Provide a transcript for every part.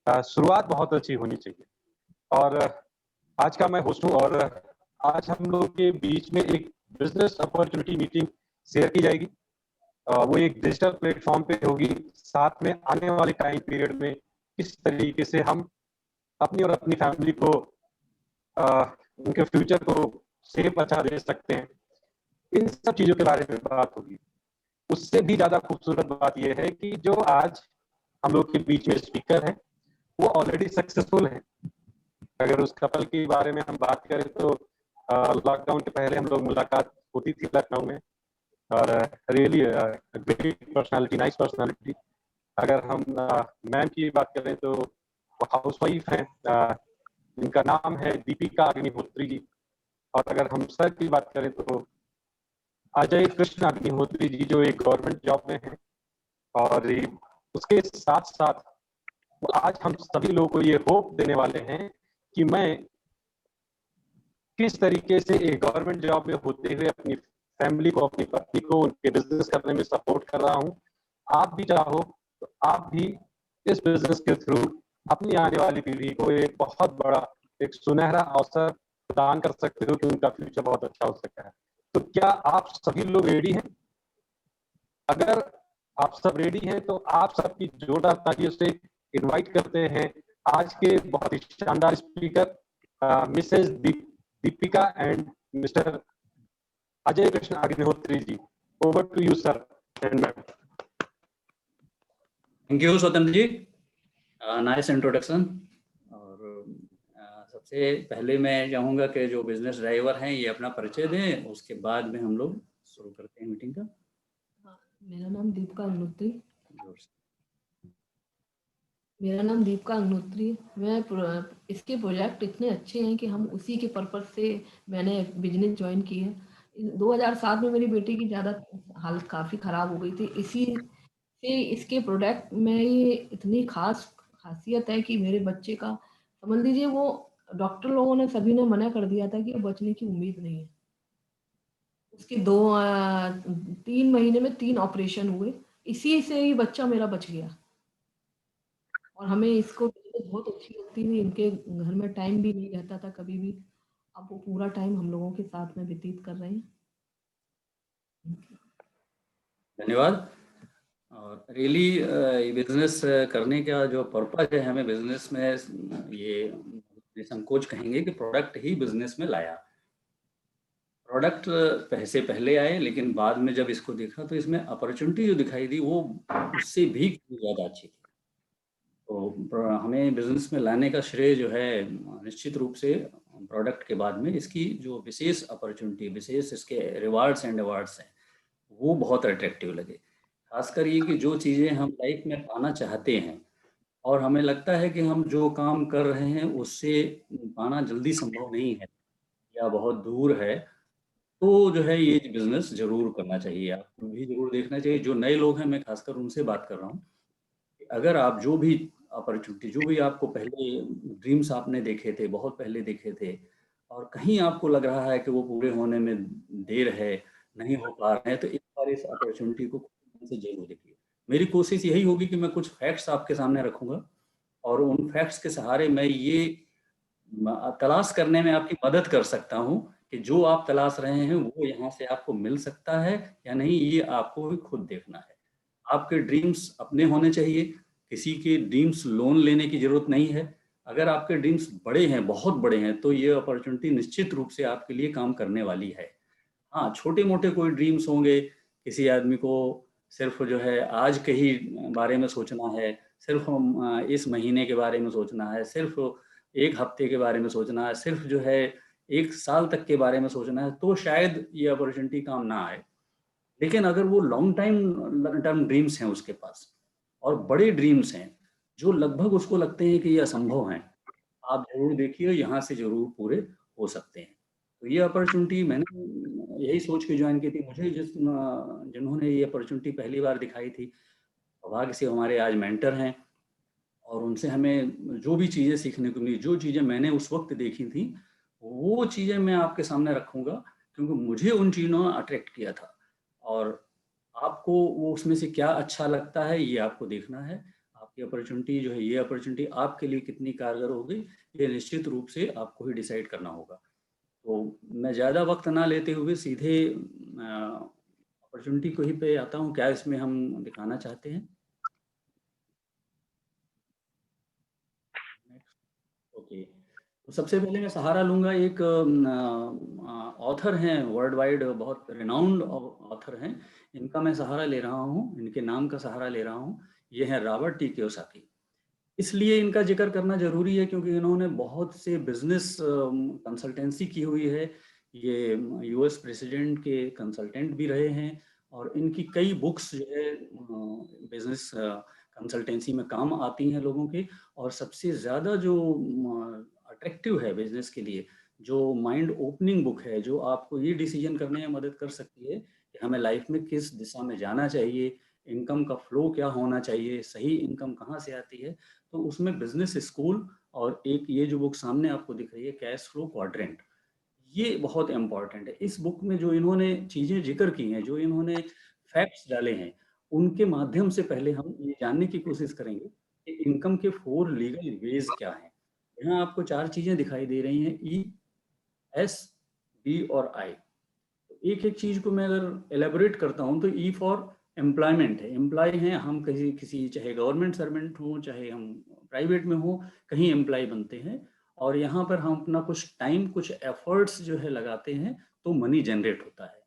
शुरुआत बहुत अच्छी होनी चाहिए। और आज का मैं होस्ट हूँ और आज हम लोग के बीच में एक बिज़नेस अपॉर्च्युनिटी मीटिंग शेयर की जाएगी। वो एक डिजिटल प्लेटफ़ॉर्म पे होगी, साथ में आने वाले टाइम पीरियड में किस तरीके से हम अपनी और अपनी फैमिली को अ, उनके फ्यूचर को सेफ अच्छा दे सकते हैं, इन सब चीज़ों के बारे में बात होगी। उससे भी ज़्यादा खूबसूरत बात ये है कि जो आज हम लोग के बीच में स्पीकर हैं, वो ऑलरेडी सक्सेसफुल हैं। अगर उस कपल के बारे में हम बात करें तो लॉकडाउन के पहले हम लोग मुलाकात होती थी लखनऊ में और really great personality, nice personality. अगर हम मैम की बात करें तो वो हाउसवाइफ हैं, जिनका नाम है दीपिका अग्निहोत्री जी। और अगर हम सर की बात करें तो अजय कृष्ण अग्निहोत्री जी, जो एक गवर्नमेंट जॉब में हैं। और उसके साथ-साथ वो आज हम सभी लोगों को ये होप देने वाले हैं कि मैं किस तरीके से एक गवर्नमेंट जॉब में होते हुए अपनी फैमिली को, अपनी पत्नी को उनके बिज़नेस करने में सपोर्ट कर रहा हूँ। आप भी चाहो तो आप भी इस बिज़नेस के थ्रू अपनी आने वाली पीढ़ी को एक बहुत बड़ा, एक सुनहरा अवसर प्रदान कर सकते हो कि उनका फ्यूचर बहुत अच्छा हो सकता है। तो क्या आप सभी लोग रेडी हैं? अगर आप सब रेडी हैं तो आप सबकी जोरदार तालियों से इनवाइट करते हैं आज के बहुत ही शानदार speaker Mrs Deepika and Mister Ajay Krishna Agnihotri ji. Over to you sir and ma'am. Thank you Swatantra ji, nice introduction. और सबसे पहले मैं चाहूँगा कि जो बिजनेस ड्राइवर हैं ये अपना परिचय दें, उसके बाद में हम लोग शुरू करते हैं मीटिंग का। मेरा नाम दीपिका अग्निहोत्री। मेरा नाम दीपिका अग्निहोत्री है। इसके प्रोजेक्ट इतने अच्छे हैं कि हम उसी के पर्पज से मैंने बिजनेस ज्वाइन की है। 2007 में मेरी बेटी की ज़्यादा हालत काफ़ी ख़राब हो गई थी। इसी से इसके प्रोडक्ट में ये इतनी खासियत है कि मेरे बच्चे का समझ लीजिए, वो डॉक्टर लोगों ने सभी ने मना कर दिया था कि बचने की उम्मीद नहीं है। उसके 3 महीने में 3 ऑपरेशन हुए, इसी से ही बच्चा मेरा बच गया। और हमें इसको बहुत अच्छी लगती थी। इनके घर में टाइम भी नहीं रहता था कभी भी। अब वो पूरा टाइम हम लोगों के साथ में व्यतीत कर रहे हैं। धन्यवाद। और रियली ये बिजनेस करने का जो पर्पज है, हमें बिजनेस में ये संकोच कहेंगे कि प्रोडक्ट ही बिजनेस में लाया। प्रोडक्ट पैसे पहले आए, लेकिन बाद में जब इसको देखा तो इसमें अपॉर्चुनिटी जो दिखाई दी वो उससे भी ज़्यादा अच्छी थी। तो हमें बिजनेस में लाने का श्रेय जो है निश्चित रूप से प्रोडक्ट के बाद में इसकी जो विशेष अपॉर्चुनिटी, विशेष इसके रिवार्ड्स एंड अवार्ड्स हैं, वो बहुत अट्रैक्टिव लगे। खासकर ये कि जो चीज़ें हम लाइफ में पाना चाहते हैं और हमें लगता है कि हम जो काम कर रहे हैं उससे पाना जल्दी संभव नहीं है या बहुत दूर है, तो जो है ये बिजनेस जरूर करना चाहिए, आपको भी जरूर देखना चाहिए। जो नए लोग हैं, मैं खासकर उनसे बात कर रहा हूँ। अगर आप जो भी अपॉर्चुनिटी, जो भी आपको पहले ड्रीम्स आपने देखे थे, बहुत पहले देखे थे, और कहीं आपको लग रहा है कि वो पूरे होने में देर है, नहीं हो पा रहे हैं, तो एक बार इस अपॉर्चुनिटी को से जरूर देखिए। मेरी कोशिश यही होगी कि मैं कुछ फैक्ट्स आपके सामने रखूंगा और उन फैक्ट्स के सहारे मैं ये तलाश करने में आपकी मदद कर सकता हूँ कि जो आप तलाश रहे हैं वो यहाँ से आपको मिल सकता है या नहीं, ये आपको भी खुद देखना है। आपके ड्रीम्स अपने होने चाहिए, किसी के ड्रीम्स लोन लेने की जरूरत नहीं है। अगर आपके ड्रीम्स बड़े हैं, बहुत बड़े हैं, तो ये अपॉर्चुनिटी निश्चित रूप से आपके लिए काम करने वाली है। हाँ, छोटे मोटे कोई ड्रीम्स होंगे, किसी आदमी को सिर्फ जो है आज के ही बारे में सोचना है, सिर्फ इस महीने के बारे में सोचना है, सिर्फ एक हफ्ते के बारे में सोचना है, सिर्फ जो है एक साल तक के बारे में सोचना है, तो शायद ये अपॉर्चुनिटी काम ना आए। लेकिन अगर वो लॉन्ग टर्म ड्रीम्स हैं उसके पास और बड़े ड्रीम्स हैं जो लगभग उसको लगते हैं कि ये असंभव हैं, आप जरूर देखिए, यहाँ से जरूर पूरे हो सकते हैं। तो ये अपॉर्चुनिटी मैंने यही सोच के ज्वाइन की थी। मुझे जिन्होंने ये अपॉर्चुनिटी पहली बार दिखाई थी, भाग्य से हमारे आज मेंटर हैं और उनसे हमें जो भी चीज़ें सीखने को मिली, जो चीज़ें मैंने उस वक्त देखी थी, वो चीज़ें मैं आपके सामने रखूँगा, क्योंकि मुझे उन चीज़ों ने अट्रैक्ट किया था। और आपको वो उसमें से क्या अच्छा लगता है ये आपको देखना है। आप ये अपॉर्चुनिटी जो है, ये अपॉर्चुनिटी आपके लिए कितनी कारगर होगी, ये निश्चित रूप से आपको ही डिसाइड करना होगा। तो मैं ज़्यादा वक्त ना लेते हुए सीधे अपॉर्चुनिटी को ही पे आता हूँ। क्या इसमें हम दिखाना चाहते हैं? ओके, तो सबसे पहले मैं सहारा लूँगा, एक ऑथर हैं, वर्ल्ड वाइड बहुत रिनाउंड ऑथर हैं, इनका मैं सहारा ले रहा हूँ, इनके नाम का सहारा ले रहा हूँ। ये हैं रॉबर्ट टी कियोसाकी। इसलिए इनका जिक्र करना ज़रूरी है क्योंकि इन्होंने बहुत से बिजनेस कंसल्टेंसी की हुई है। ये यूएस प्रेसिडेंट के कंसल्टेंट भी रहे हैं और इनकी कई बुक्स जो है बिजनेस कंसल्टेंसी में काम आती हैं लोगों के। और सबसे ज़्यादा जो अट्रैक्टिव है बिजनेस के लिए, जो माइंड ओपनिंग बुक है, जो आपको ये डिसीजन करने में मदद कर सकती है कि हमें लाइफ में किस दिशा में जाना चाहिए, इनकम का फ्लो क्या होना चाहिए, सही इनकम कहाँ से आती है, तो उसमें बिजनेस स्कूल और एक ये जो बुक सामने आपको दिख रही है, कैश फ्लो क्वाड्रेंट, ये बहुत इंपॉर्टेंट है। इस बुक में जो इन्होंने चीज़ें जिक्र की हैं, जो इन्होंने फैक्ट्स डाले हैं, उनके माध्यम से पहले हम ये जानने की कोशिश करेंगे कि इनकम के 4 लीगल वेज क्या हैं। यहाँ आपको 4 चीज़ें दिखाई दे रही हैं, ई, एस, बी और आई। एक एक चीज को मैं अगर एलेबोरेट करता हूँ तो ई फॉर एम्प्लॉयमेंट है, एम्प्लॉय हैं हम, कहीं किसी, चाहे गवर्नमेंट सर्वेंट हो चाहे हम प्राइवेट में हो, कहीं एम्प्लॉय बनते हैं और यहाँ पर हम अपना कुछ टाइम, कुछ एफर्ट्स जो है लगाते हैं तो मनी जनरेट होता है।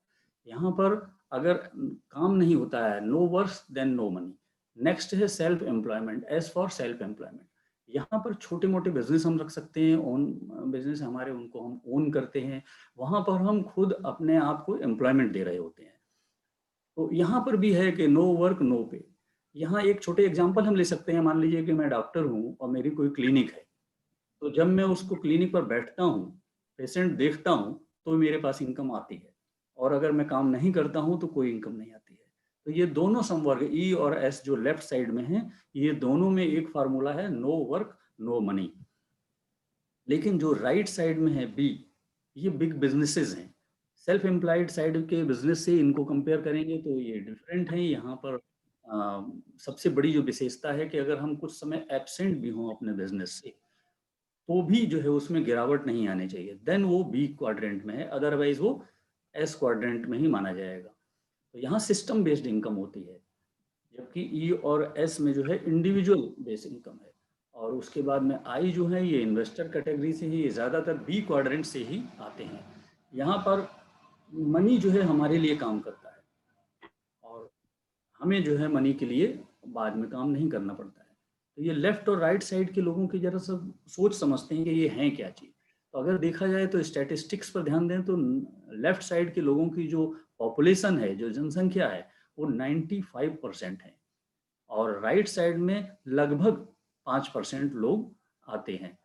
यहाँ पर अगर काम नहीं होता है, no work then no money. Next है self employment, as for self employment. यहाँ पर छोटे मोटे बिजनेस हम रख सकते हैं, ओन बिजनेस हमारे, उनको हम ओन करते हैं, वहां पर हम खुद अपने आप को एम्प्लॉयमेंट दे रहे होते हैं। तो यहाँ पर भी है कि नो वर्क नो पे। यहाँ एक छोटे एग्जांपल हम ले सकते हैं, मान लीजिए कि मैं डॉक्टर हूँ और मेरी कोई क्लिनिक है, तो जब मैं उसको क्लिनिक पर बैठता हूँ, पेशेंट देखता हूँ, तो मेरे पास इनकम आती है, और अगर मैं काम नहीं करता हूँ तो कोई इनकम नहीं आती है। तो ये दोनों समवर्ग ई और एस जो लेफ्ट साइड में है, ये दोनों में एक फार्मूला है, नो वर्क नो मनी। लेकिन जो राइट साइड में है बी, ये बिग बिजनेसेस हैं। सेल्फ एम्प्लॉयड साइड के बिजनेस से इनको कंपेयर करेंगे तो ये डिफरेंट है। यहाँ पर सबसे बड़ी जो विशेषता है कि अगर हम कुछ समय एब्सेंट भी हों अपने बिजनेस से, तो भी जो है उसमें गिरावट नहीं आनी चाहिए, देन वो बी क्वाड्रेंट में है, अदरवाइज वो एस क्वाड्रेंट में ही माना जाएगा। तो यहाँ सिस्टम बेस्ड इनकम होती है, जबकि ई और एस में जो है इंडिविजुअल बेस इनकम है। और उसके बाद में आई जो है, ये इन्वेस्टर कैटेगरी से ही, ये ज़्यादातर बी क्वाड्रेंट से ही आते हैं। यहाँ पर मनी जो है हमारे लिए काम करता है और हमें जो है मनी के लिए बाद में काम नहीं करना पड़ता है। तो ये लेफ्ट और राइट साइड के लोगों की जरा सब सोच समझते हैं कि ये हैं क्या चीज़। तो अगर देखा जाए तो स्टैटिस्टिक्स पर ध्यान दें तो लेफ्ट साइड के लोगों की जो पॉपुलेशन है, जो जनसंख्या है, वो 95% है और राइट साइड में लगभग 5% लोग आते हैं।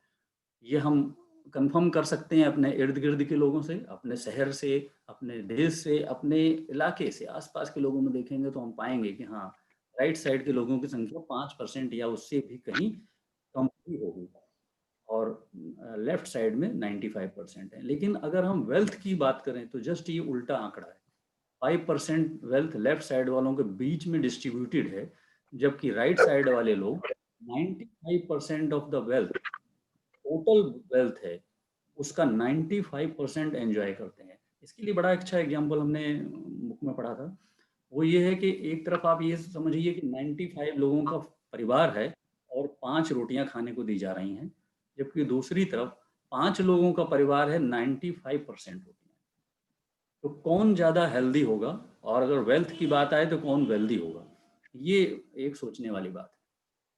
ये हम कंफर्म कर सकते हैं अपने इर्द गिर्द के लोगों से, अपने शहर से, अपने देश से, अपने इलाके से, आसपास के लोगों में देखेंगे तो हम पाएंगे कि हाँ, राइट साइड के लोगों की संख्या 5% या उससे भी कहीं कम ही होगी और लेफ्ट साइड में 95% है। लेकिन अगर हम वेल्थ की बात करें तो जस्ट ये उल्टा आंकड़ा है, 5% वेल्थ लेफ्ट साइड वालों के बीच में डिस्ट्रीब्यूटेड है, जबकि राइट साइड वाले लोग 95% of the wealth, total wealth है, उसका 95% एंजॉय करते हैं। इसके लिए बड़ा अच्छा एग्जाम्पल हमने बुक में पढ़ा था, वो ये है कि एक तरफ आप ये समझिए कि 95 लोगों का परिवार है और 5 रोटियां खाने को दी जा रही हैं, जबकि दूसरी तरफ 5 लोगों का परिवार है, 95% रोटियां। तो कौन ज़्यादा हेल्दी होगा, और अगर वेल्थ की बात आए तो कौन वेल्दी होगा, ये एक सोचने वाली बात है।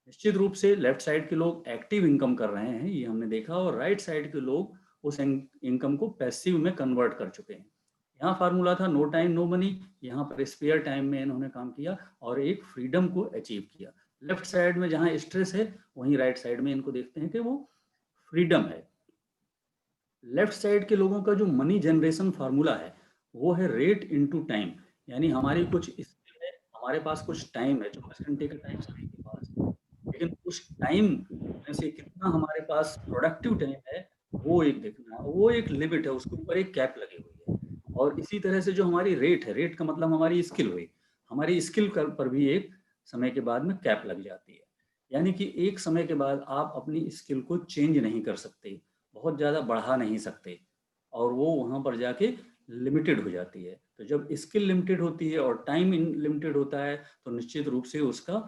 निश्चित रूप से लेफ्ट साइड के लोग एक्टिव इनकम कर रहे हैं, ये हमने देखा, और राइट साइड के लोग उस इनकम को पैसिव में कन्वर्ट कर चुके हैं। यहाँ फार्मूला था नो टाइम नो मनी, यहाँ पर स्पेयर टाइम में इन्होंने काम किया और एक फ्रीडम को अचीव किया। लेफ्ट साइड में जहाँ स्ट्रेस है, वहीं राइट साइड में इनको देखते हैं कि वो फ्रीडम है। लेफ्ट साइड के लोगों का जो मनी जनरेशन फार्मूला है, वो है रेट इनटू टाइम। यानी हमारी कुछ स्किल है, हमारे पास कुछ टाइम है, 24 घंटे का टाइम सभी के पास है, लेकिन उस टाइम में से कितना हमारे पास प्रोडक्टिव टाइम है, वो एक देखना, वो एक लिमिट है, उसके ऊपर एक कैप लगी हुई है। और इसी तरह से जो हमारी रेट है, रेट का मतलब हमारी स्किल हुई, हमारी स्किल पर भी एक समय के बाद में कैप लग जाती है। यानी कि एक समय के बाद आप अपनी स्किल को चेंज नहीं कर सकते, बहुत ज़्यादा बढ़ा नहीं सकते, और वो वहाँ पर जाके लिमिटेड हो जाती है। तो जब स्किल लिमिटेड होती है और टाइम लिमिटेड होता है, तो निश्चित रूप से उसका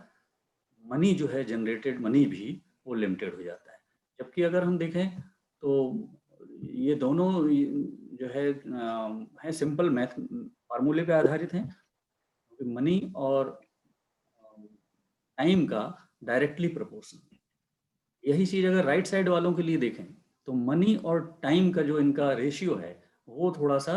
मनी जो है, जनरेटेड मनी भी वो लिमिटेड हो जाता है। जबकि अगर हम देखें तो ये दोनों जो है सिंपल मैथ फार्मूले पे आधारित हैं। मनी और टाइम का डायरेक्टली प्रोपोर्शन। यही चीज़ अगर राइट साइड वालों के लिए देखें तो मनी और टाइम का जो इनका रेशियो है वो थोड़ा सा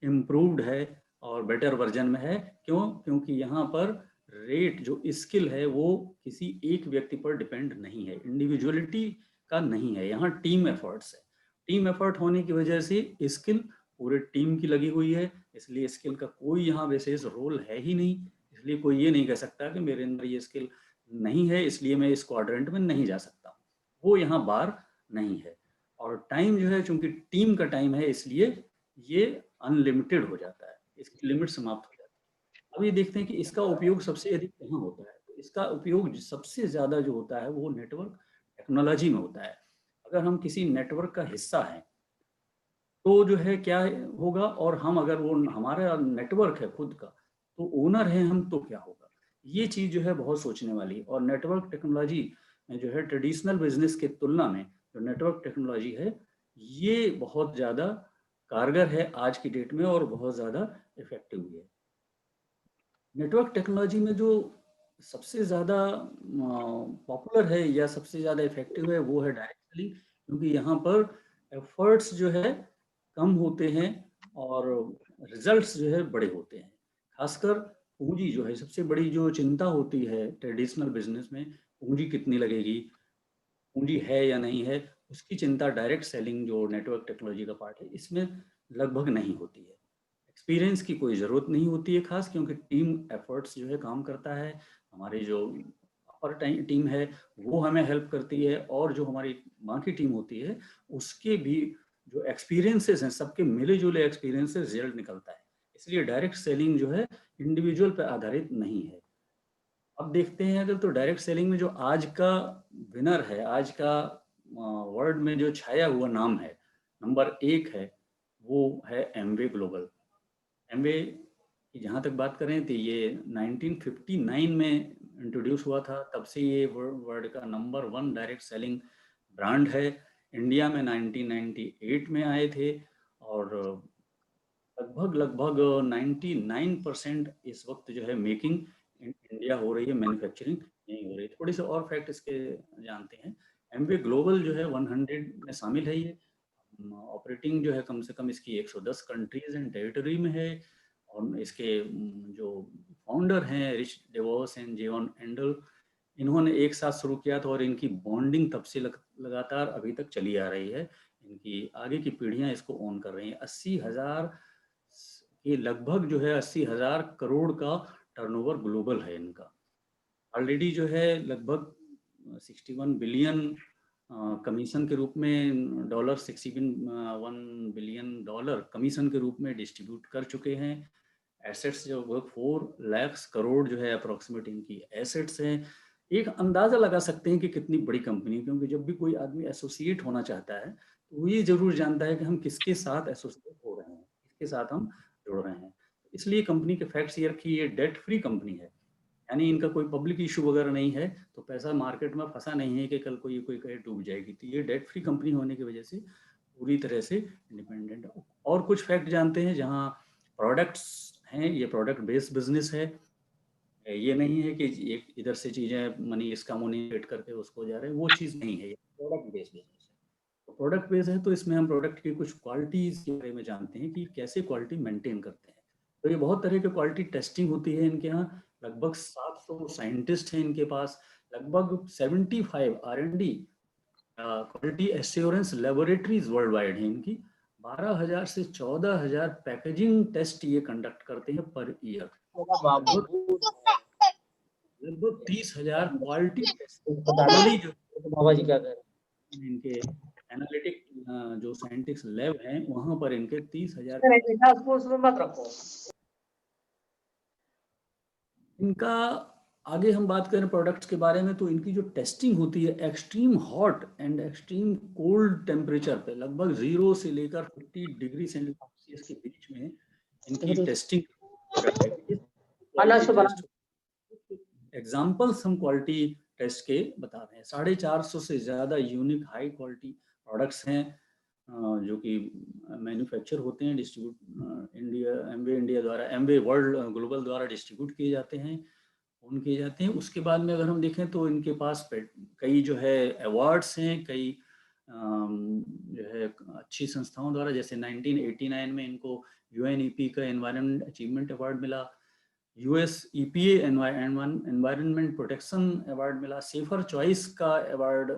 इम्प्रूव्ड है और बेटर वर्जन में है। क्यों? क्योंकि यहाँ पर रेट जो स्किल है वो किसी एक व्यक्ति पर डिपेंड नहीं है, इंडिविजुअलिटी का नहीं है, यहाँ टीम एफर्ट्स है। टीम एफर्ट होने की वजह से स्किल पूरे टीम की लगी हुई है, इसलिए स्किल का कोई यहाँ विशेष रोल है ही नहीं। इसलिए कोई ये नहीं कह सकता कि मेरे अंदर ये स्किल नहीं है इसलिए मैं इस क्वाड्रेंट में नहीं जा सकता, वो यहाँ बार नहीं है। और टाइम जो है चूंकि टीम का टाइम है इसलिए ये अनलिमिटेड हो जाता है, इसकी लिमिट समाप्त हो जाती है। अब ये देखते हैं कि इसका उपयोग सबसे अधिक कहाँ होता है। तो इसका उपयोग सबसे ज़्यादा जो होता है वो नेटवर्क टेक्नोलॉजी में होता है। अगर हम किसी नेटवर्क का हिस्सा हैं तो जो है क्या होगा, और हम अगर वो हमारा नेटवर्क है खुद का तो ओनर है हम तो क्या होगा। ये चीज़ जो है बहुत सोचने वाली। और नेटवर्क टेक्नोलॉजी में जो है ट्रेडिशनल बिजनेस के तुलना में जो नेटवर्क टेक्नोलॉजी है ये बहुत ज़्यादा कारगर है आज की डेट में और बहुत ज़्यादा इफेक्टिव भी है। नेटवर्क टेक्नोलॉजी में जो सबसे ज़्यादा पॉपुलर है या सबसे ज़्यादा इफेक्टिव है वो है डायरेक्ट सेलिंग, क्योंकि यहाँ पर एफर्ट्स जो है कम होते हैं और रिजल्ट्स जो है बड़े होते हैं। खासकर पूंजी जो है सबसे बड़ी जो चिंता होती है ट्रेडिशनल बिजनेस में, पूंजी कितनी लगेगी, पूंजी है या नहीं है, उसकी चिंता डायरेक्ट सेलिंग जो नेटवर्क टेक्नोलॉजी का पार्ट है इसमें लगभग नहीं होती है। एक्सपीरियंस की कोई ज़रूरत नहीं होती है खास, क्योंकि टीम एफर्ट्स जो है काम करता है। हमारी जो अपर टीम है वो हमें हेल्प करती है, और जो हमारी बाकी टीम होती है उसके भी जो एक्सपीरियंसेस हैं सबके मिले जुले एक्सपीरियंस से रिजल्ट निकलता है। इसलिए डायरेक्ट सेलिंग जो है इंडिविजुअल पर आधारित नहीं है। अब देखते हैं अगर तो डायरेक्ट सेलिंग में जो आज का विनर है, आज का वर्ल्ड में जो छाया हुआ नाम है, नंबर 1 है, वो है एमवे ग्लोबल। एमवे की जहाँ तक बात करें तो ये 1959 में इंट्रोड्यूस हुआ था, तब से ये वर्ल्ड का नंबर 1 डायरेक्ट सेलिंग ब्रांड है। इंडिया में 1998 में आए थे और लगभग 99% इस वक्त जो है मेकिंग इंडिया हो रही है, मैन्युफैक्चरिंग नहीं हो रही। थोड़ी सी और फैक्ट इसके जानते हैं। एमवे ग्लोबल जो है 100 में शामिल है। ये ऑपरेटिंग जो है कम से कम इसकी 110 कंट्रीज एंड टेरिटरी में है। और इसके जो फाउंडर हैं Rich DeVos and Jay Van Andel, इन्होंने एक साथ शुरू किया था और इनकी बॉन्डिंग तब से लगातार अभी तक चली आ रही है। इनकी आगे की पीढ़ियां इसको ओन कर रही हैं। 80,000 के लगभग जो है 80,000 करोड़ का टर्नओवर ग्लोबल है इनका। ऑलरेडी जो है लगभग 61 बिलियन कमीशन के रूप में डॉलर, 61 बिलियन डॉलर कमीशन के रूप में डिस्ट्रीब्यूट कर चुके हैं। एसेट्स जो वो 4 लाख करोड़ जो है अप्रोक्सीमेट इनकी एसेट्स हैं। एक अंदाज़ा लगा सकते हैं कि कितनी बड़ी कंपनी है, क्योंकि जब भी कोई आदमी एसोसिएट होना चाहता है तो वो ये जरूर जानता है कि हम किसके साथ एसोसिएट हो रहे हैं, किसके साथ हम जुड़ रहे हैं। इसलिए कंपनी के फैक्ट्स ये रखी, ये डेट फ्री कंपनी है, यानी इनका कोई पब्लिक इशू वगैरह नहीं है, तो पैसा मार्केट में फंसा नहीं है कि कल को ये कोई कहे डूब जाएगी। तो ये डेट फ्री कंपनी होने की वजह से पूरी तरह से इंडिपेंडेंट है। और कुछ फैक्ट जानते हैं, जहाँ प्रोडक्ट्स हैं ये प्रोडक्ट बेस्ड बिजनेस है। ये नहीं है कि एक इधर से चीज़ें मनी इसका मुनी हिट करके उसको जा रहे हैं, वो चीज़ नहीं है। ये प्रोडक्ट बेस्ड बिजनेस है। तो प्रोडक्ट बेस्ड है तो इसमें हम प्रोडक्ट की कुछ क्वालिटीज़ के बारे में जानते हैं कि कैसे क्वालिटी मेंटेन करते हैं। तो ये बहुत तरह की क्वालिटी टेस्टिंग होती है इनके यहाँ। लगभग 700 साइंटिस्ट हैं इनके पास। लगभग 75 R&D quality assurance laboratories world wide हैं इनकी। 12,000 से 14,000 पैकेजिंग टेस्ट ये कंडक्ट करते हैं पर ईयर। लगभग 30,000 क्वालिटी टेस्ट जो बाबा जी क्या कर रहे हैं? इनके एनालिटिक जो साइंटिस्ट लैब हैं वहां पर इनके 30,000 उसको उसमें मत रखो। इनका आगे हम बात करें प्रोडक्ट्स के बारे में, तो इनकी जो टेस्टिंग होती है extreme hot and extreme cold temperature पे, लगभग 0 से लेकर 50 डिग्री सेल्सियस के बीच में इनकी टेस्टिंग करते हैं। एग्जाम्पल्स हम क्वालिटी टेस्ट के बता रहे हैं। 450 से ज़्यादा यूनिक हाई क्वालिटी प्रोडक्ट्स हैं जो कि मैन्युफैक्चर होते हैं, डिस्ट्रीब्यूट एमवे इंडिया द्वारा, एमवे वर्ल्ड ग्लोबल द्वारा डिस्ट्रीब्यूट किए जाते हैं, ओन किए जाते हैं। उसके बाद में अगर हम देखें तो इनके पास कई जो है अवार्ड्स हैं, कई जो है अच्छी संस्थाओं द्वारा, जैसे 1989 में इनको UNEP का एनवायरनमेंट अचीवमेंट अवार्ड मिला, US EPA environment protection award मिला, सेफर चॉइस का अवार्ड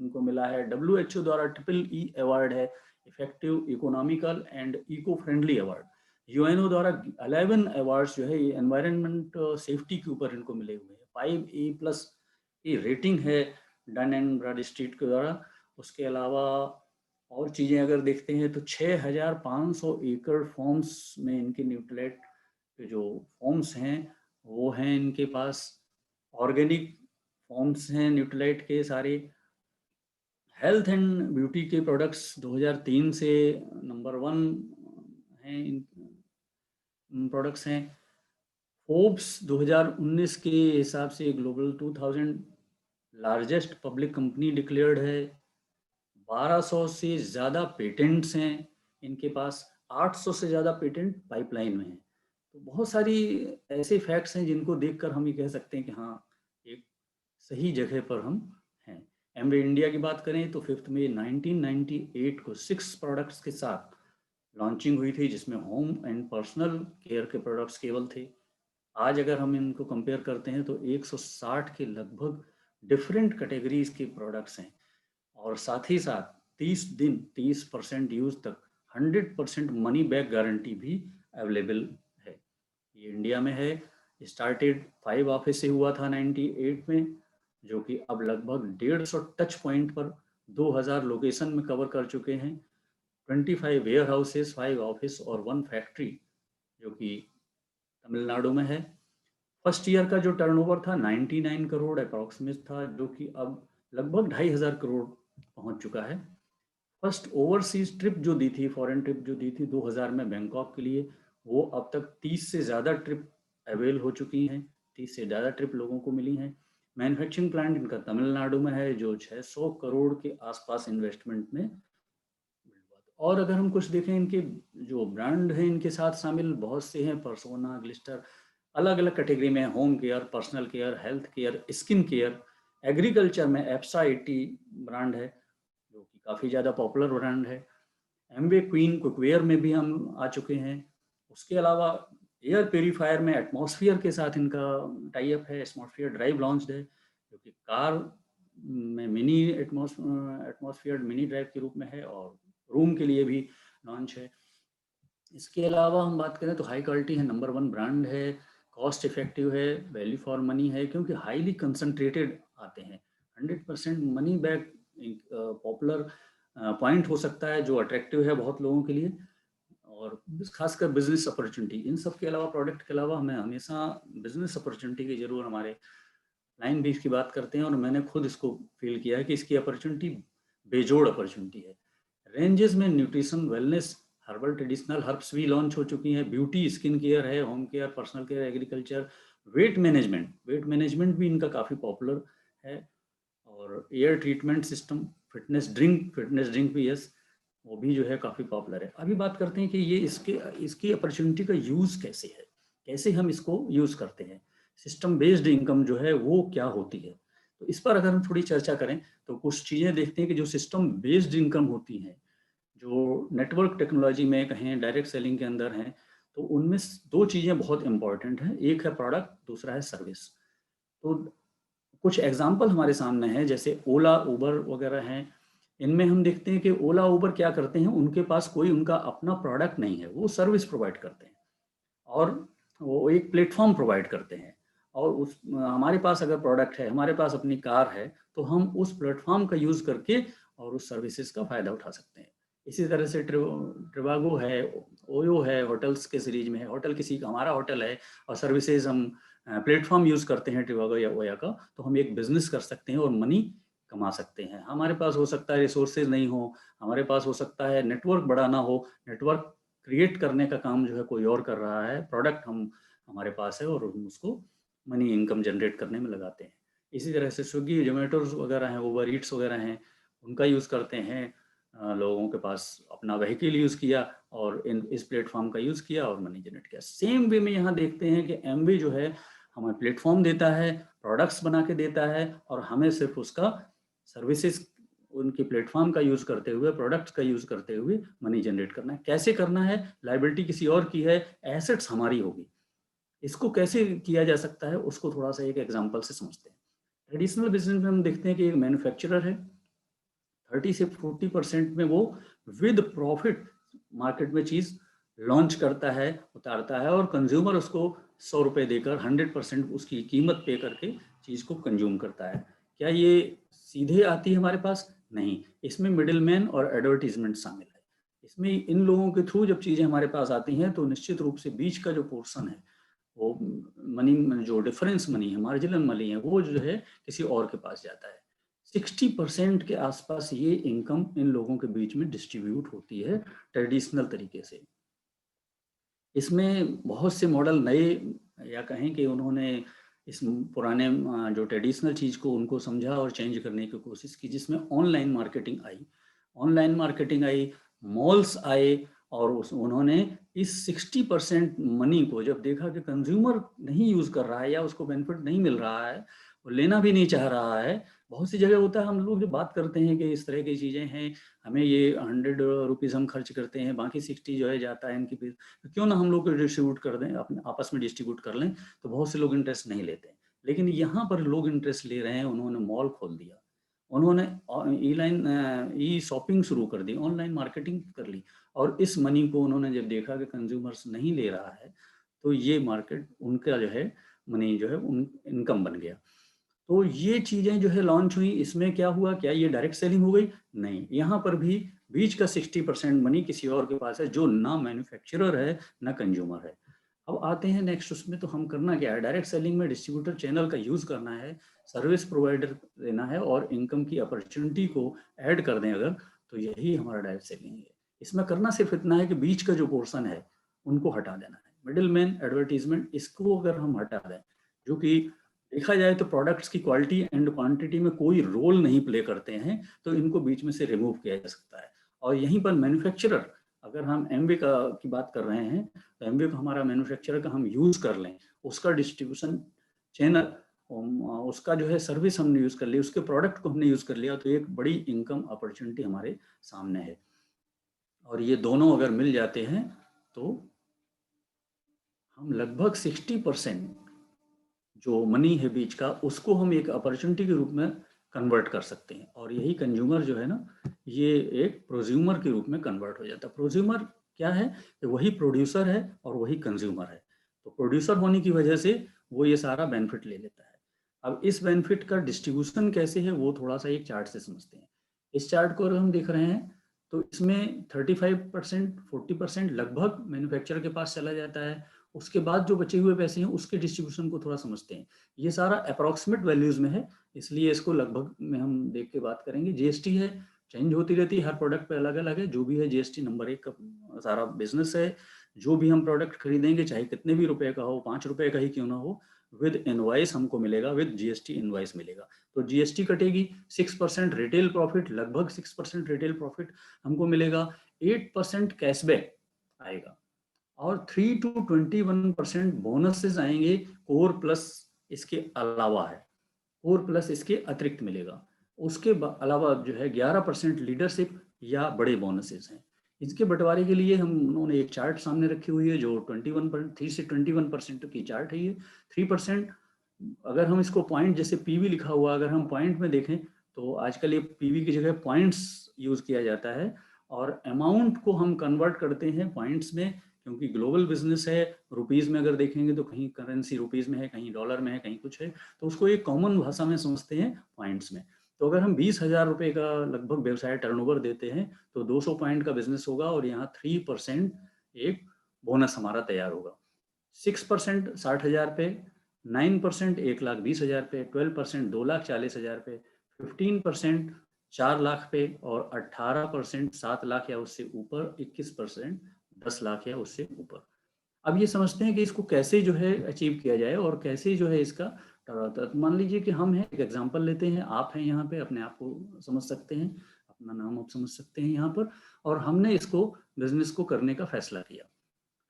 इनको मिला है, WHO द्वारा EEE अवार्ड है, effective economical and eco friendly award, UNO द्वारा 11 अवार्ड्स जो है ये एनवायरनमेंट सेफ्टी के ऊपर इनको मिले हुए हैं। 5A+ की रेटिंग है डन एंड ब्रैडस्ट्रीट के द्वारा। उसके अलावा और चीज़ें अगर देखते हैं तो 6500 एकड़ फॉर्म्स में इनके न्यूट्रिएंट जो फॉर्म्स हैं वो हैं इनके पास, ऑर्गेनिक फॉर्म्स हैं न्यूट्रिलाइट के सारे। हेल्थ एंड ब्यूटी के प्रोडक्ट्स 2003 से नंबर 1 हैं प्रोडक्ट्स हैं। फोर्ब्स 2019 के हिसाब से global 2000 largest public company declared है। 1200 से ज़्यादा पेटेंट्स हैं इनके पास, 800 से ज़्यादा पेटेंट पाइपलाइन में हैं। तो बहुत सारी ऐसे फैक्ट्स हैं जिनको देखकर हम ये कह सकते हैं कि हाँ एक सही जगह पर हम हैं। एमवे इंडिया की बात करें तो 5 मई 1998 को 6 प्रोडक्ट्स के साथ लॉन्चिंग हुई थी, जिसमें होम एंड पर्सनल केयर के प्रोडक्ट्स केवल थे। आज अगर हम इनको कंपेयर करते हैं तो 160 के लगभग डिफरेंट कैटेगरीज के प्रोडक्ट्स हैं, और साथ ही साथ 30 दिन 30% यूज तक 100% मनी बैक गारंटी भी अवेलेबल है। ये इंडिया में है, स्टार्टेड 5 ऑफिस से हुआ था 98 में, जो कि अब लगभग 150 टच पॉइंट पर 2000 लोकेशन में कवर कर चुके हैं। 25 वेयर हाउसेस, 5 ऑफिस और 1 फैक्ट्री जो कि तमिलनाडु में है। फर्स्ट ईयर का जो टर्नओवर था 99 करोड़ अप्रॉक्सीमेट था, जो कि अब लगभग 2500 करोड़ पहुंच चुका है। फर्स्ट ओवरसीज ट्रिप जो दी थी, फॉरेन ट्रिप जो दी थी 2000 में बैंकॉक के लिए, वो अब तक 30 से ज़्यादा ट्रिप अवेल हो चुकी हैं, 30 से ज़्यादा ट्रिप लोगों को मिली हैं। मैन्युफैक्चरिंग प्लांट इनका तमिलनाडु में है, जो 600 करोड़ के आसपास इन्वेस्टमेंट में। और अगर हम कुछ देखें, इनके जो ब्रांड हैं इनके साथ शामिल बहुत से हैं, पर्सोना, ग्लिस्टर, अलग अलग कैटेगरी में, home care, personal care, health care, skin care. Agriculture में एप्सा 80 ब्रांड है जो कि काफ़ी ज़्यादा पॉपुलर ब्रांड है। एमवे क्वीन कुकवेयर में भी हम आ चुके हैं। उसके अलावा एयर प्योरीफायर में एटमॉस्फेयर के साथ इनका टाई अप है, एटमॉस्फेयर ड्राइव लॉन्च है, जो कि कार में मिनी एटमॉस्फेयर मिनी ड्राइव के रूप में है, और रूम के लिए भी लॉन्च है। इसके अलावा हम बात करें तो हाई क्वालिटी है, नंबर 1 ब्रांड है, कॉस्ट इफेक्टिव है, वैल्यू फॉर मनी है, क्योंकि हाईली कंसंट्रेटेड आते हैं। 100% मनी बैक पॉपुलर पॉइंट हो सकता है जो अट्रैक्टिव है बहुत लोगों के लिए, और खासकर बिजनेस अपॉर्चुनिटी। इन सब के अलावा, प्रोडक्ट के अलावा, हमें हमेशा बिजनेस अपॉर्चुनिटी की जरूर हमारे लाइन भी इसकी बात करते हैं, और मैंने खुद इसको फील किया है कि इसकी अपॉर्चुनिटी बेजोड़ अपॉर्चुनिटी है। रेंजेस में nutrition, wellness, herbal, traditional herbs भी लॉन्च हो चुकी हैं, ब्यूटी, स्किन केयर है, home care, personal care, agriculture, weight management भी इनका काफ़ी पॉपुलर है, और air treatment system, fitness drink भी यस, वो भी जो है काफ़ी पॉपुलर है। अभी बात करते हैं कि ये इसकी अपॉर्चुनिटी का यूज़ कैसे है, कैसे हम इसको यूज़ करते हैं। सिस्टम बेस्ड इनकम जो है वो क्या होती है, तो इस पर अगर हम थोड़ी चर्चा करें तो कुछ चीज़ें देखते हैं कि जो सिस्टम बेस्ड इनकम होती हैं, जो नेटवर्क टेक्नोलॉजी में कहें, डायरेक्ट सेलिंग के अंदर हैं, तो उनमें 2 चीज़ें बहुत इंपॉर्टेंट हैं, एक है प्रोडक्ट, दूसरा है सर्विस। तो कुछ एग्जाम्पल हमारे सामने हैं, जैसे ओला, उबर वगैरह हैं। इनमें हम देखते हैं कि ओला, उबर क्या करते हैं, उनके पास कोई उनका अपना प्रोडक्ट नहीं है, वो सर्विस प्रोवाइड करते हैं, और वो एक प्लेटफॉर्म प्रोवाइड करते हैं। और हमारे पास अगर प्रोडक्ट है, हमारे पास अपनी कार है, तो हम उस प्लेटफॉर्म का यूज़ करके और उस सर्विसेज का फ़ायदा उठा सकते हैं। इसी तरह से ट्रिवागो है, ओयो है, होटल्स के सीरीज में है। होटल किसी का, हमारा होटल है, और सर्विसेज हम प्लेटफॉर्म यूज़ करते हैं ट्रिवागो या ओया का, तो हम एक बिजनेस कर सकते हैं और मनी कमा सकते हैं। हमारे पास हो सकता है रिसोर्सेज नहीं हो, हमारे पास हो सकता है नेटवर्क बड़ा ना हो, नेटवर्क क्रिएट करने का काम जो है कोई और कर रहा है, प्रोडक्ट हमारे पास है और हम उसको मनी इनकम जनरेट करने में लगाते हैं। इसी तरह से स्विगी, जोमेटो वगैरह हैं, उबर ईट्स वगैरह हैं, उनका यूज़ करते हैं। लोगों के पास अपना व्हीकल यूज़ किया और इस प्लेटफॉर्म का यूज़ किया और मनी जनरेट किया। सेम वे में यहाँ देखते हैं कि एमवे जो है हमें प्लेटफॉर्म देता है, प्रोडक्ट्स बना के देता है और हमें सिर्फ उसका सर्विसेज, उनकी प्लेटफॉर्म का यूज़ करते हुए, प्रोडक्ट्स का यूज़ करते हुए मनी जनरेट करना है। कैसे करना है? लायबिलिटी किसी और की है, एसेट्स हमारी होगी। इसको कैसे किया जा सकता है उसको थोड़ा सा एक एग्जांपल से समझते हैं। ट्रेडिशनल बिजनेस में हम देखते हैं कि एक मैन्युफैक्चरर है, 30 से 40% में वो विद प्रॉफिट मार्केट में चीज़ लॉन्च करता है, उतारता है और कंज्यूमर उसको 100 रुपये देकर 100% उसकी कीमत पे करके चीज़ को कंज्यूम करता है। क्या ये सीधे आती है हमारे पास? नहीं, इसमें मिडिलमैन और एडवर्टीजमेंट शामिल है। इसमें इन लोगों के थ्रू जब चीज़ें हमारे पास आती हैं तो निश्चित रूप से बीच का जो पोर्शन है, वो मनी, जो डिफरेंस मनी है, मार्जिनल मनी है, वो जो है किसी और के पास जाता है। 60% के आसपास ये इनकम इन लोगों के बीच में डिस्ट्रीब्यूट होती है ट्रेडिशनल तरीके से। इसमें बहुत से मॉडल नए, या कहें कि उन्होंने इस पुराने जो ट्रेडिशनल चीज़ को उनको समझा और चेंज करने की कोशिश की, जिसमें ऑनलाइन मार्केटिंग आई, मॉल्स आए और उन्होंने इस 60% मनी को जब देखा कि कंज्यूमर नहीं यूज़ कर रहा है या उसको बेनिफिट नहीं मिल रहा है, वो लेना भी नहीं चाह रहा है। बहुत सी जगह होता है, हम लोग जो बात करते हैं कि इस तरह की चीज़ें हैं, हमें ये 100 रुपीज़ हम खर्च करते हैं, बाकी 60 जो है जाता है इनकी, तो क्यों ना हम लोग डिस्ट्रीब्यूट कर दें, अपने आपस में डिस्ट्रीब्यूट कर लें। तो बहुत से लोग इंटरेस्ट नहीं लेते हैं, लेकिन यहाँ पर लोग इंटरेस्ट ले रहे हैं। उन्होंने मॉल खोल दिया, उन्होंने ई शॉपिंग शुरू कर दी, ऑनलाइन मार्केटिंग कर ली और इस मनी को उन्होंने जब देखा कि कंज्यूमर्स नहीं ले रहा है, तो ये मार्केट उनका जो है मनी जो है उन इनकम बन गया। तो ये चीज़ें जो है लॉन्च हुई, इसमें क्या हुआ? क्या ये डायरेक्ट सेलिंग हो गई? नहीं, यहाँ पर भी बीच का 60% मनी किसी और के पास है, जो ना मैन्युफैक्चरर है ना कंज्यूमर है। अब आते हैं नेक्स्ट उसमें, तो हम करना क्या है? डायरेक्ट सेलिंग में डिस्ट्रीब्यूटर चैनल का यूज़ करना है, सर्विस प्रोवाइडर देना है और इनकम की अपॉर्चुनिटी को ऐड कर दें अगर, तो यही हमारा डायरेक्ट सेलिंग है। इसमें करना सिर्फ इतना है कि बीच का जो पोर्शन है उनको हटा देना है, मिडिल मैन, एडवर्टीजमेंट, इसको अगर हम हटा दें, जो कि देखा जाए तो प्रोडक्ट्स की क्वालिटी एंड क्वांटिटी में कोई रोल नहीं प्ले करते हैं, तो इनको बीच में से रिमूव किया जा सकता है। और यहीं पर मैन्युफैक्चरर, अगर हम एमवे की बात कर रहे हैं, तो एमवे को हमारा मैन्युफैक्चरर का हम यूज़ कर लें, उसका डिस्ट्रीब्यूशन चैनल, उसका जो है सर्विस हमने यूज़ कर ली, उसके प्रोडक्ट को हमने यूज़ कर लिया, तो एक बड़ी इनकम अपॉर्चुनिटी हमारे सामने है। और ये दोनों अगर मिल जाते हैं तो हम लगभग 60% जो मनी है बीच का, उसको हम एक अपॉर्चुनिटी के रूप में कन्वर्ट कर सकते हैं। और यही कंज्यूमर जो है ना, ये एक प्रोज्यूमर के रूप में कन्वर्ट हो जाता है। प्रोज्यूमर क्या है? कि वही प्रोड्यूसर है और वही कंज्यूमर है। तो प्रोड्यूसर होने की वजह से वो ये सारा बेनिफिट ले लेता है। अब इस बेनिफिट का डिस्ट्रीब्यूशन कैसे है, वो थोड़ा सा एक चार्ट से समझते हैं। इस चार्ट को अगर हम देख रहे हैं तो इसमें 35%, 40% लगभग मैन्युफैक्चरर के पास चला जाता है। उसके बाद जो बचे हुए पैसे हैं उसके डिस्ट्रीब्यूशन को थोड़ा समझते हैं। ये सारा अप्रॉक्सीमेट वैल्यूज में है, इसलिए इसको लगभग में हम देख के बात करेंगे। जीएसटी है, चेंज होती रहती है, हर प्रोडक्ट पे अलग अलग है। जो भी है जीएसटी नंबर 1 का सारा बिजनेस है। जो भी हम प्रोडक्ट खरीदेंगे, चाहे कितने भी रुपए का हो, 5 रुपए का ही क्यों ना हो, विद इनवॉइस हमको मिलेगा, विद जीएसटी इनवॉइस मिलेगा। तो जीएसटी कटेगी, 6% रिटेल प्रॉफिट, लगभग 6% रिटेल प्रॉफिट हमको मिलेगा, 8% कैशबैक आएगा और 3 to 21% बोनसेस आएंगे। कोर प्लस इसके अलावा है, कोर प्लस इसके अतिरिक्त मिलेगा। उसके अलावा जो है 11% लीडरशिप या बड़े बोनसेस हैं। इसके बंटवारे के लिए हम उन्होंने एक चार्ट सामने रखी हुई है, जो 3 से 21% की चार्ट है ये। 3% अगर हम इसको पॉइंट, जैसे पीवी लिखा हुआ, अगर हम पॉइंट में देखें तो आजकल ये पीवी की जगह पॉइंट्स यूज़ किया जाता है और अमाउंट को हम कन्वर्ट करते हैं पॉइंट्स में, क्योंकि ग्लोबल बिजनेस है। रुपीज़ में अगर देखेंगे तो कहीं करेंसी रुपीज़ में है, कहीं डॉलर में है, कहीं कुछ है, तो उसको एक कॉमन भाषा में समझते हैं पॉइंट्स में। तो अगर हम 20,000 रुपये का लगभग व्यवसाय टर्नओवर देते हैं तो 200 पॉइंट का बिजनेस होगा और यहाँ 3% एक बोनस हमारा तैयार होगा। 6% 60,000 पे 9% 1,20,000 पे, 12% 2,40,000 पे, 15% 4 लाख पे और 18% 7 लाख या उससे ऊपर, 21% 10 लाख या उससे ऊपर। अब ये समझते हैं कि इसको कैसे जो है अचीव किया जाए और कैसे जो है इसका मान लीजिए कि हम हैं, एक एग्जांपल लेते हैं, आप हैं यहाँ पे, अपने आप को समझ सकते हैं, अपना नाम आप समझ सकते हैं यहाँ पर, और हमने इसको बिजनेस को करने का फैसला किया,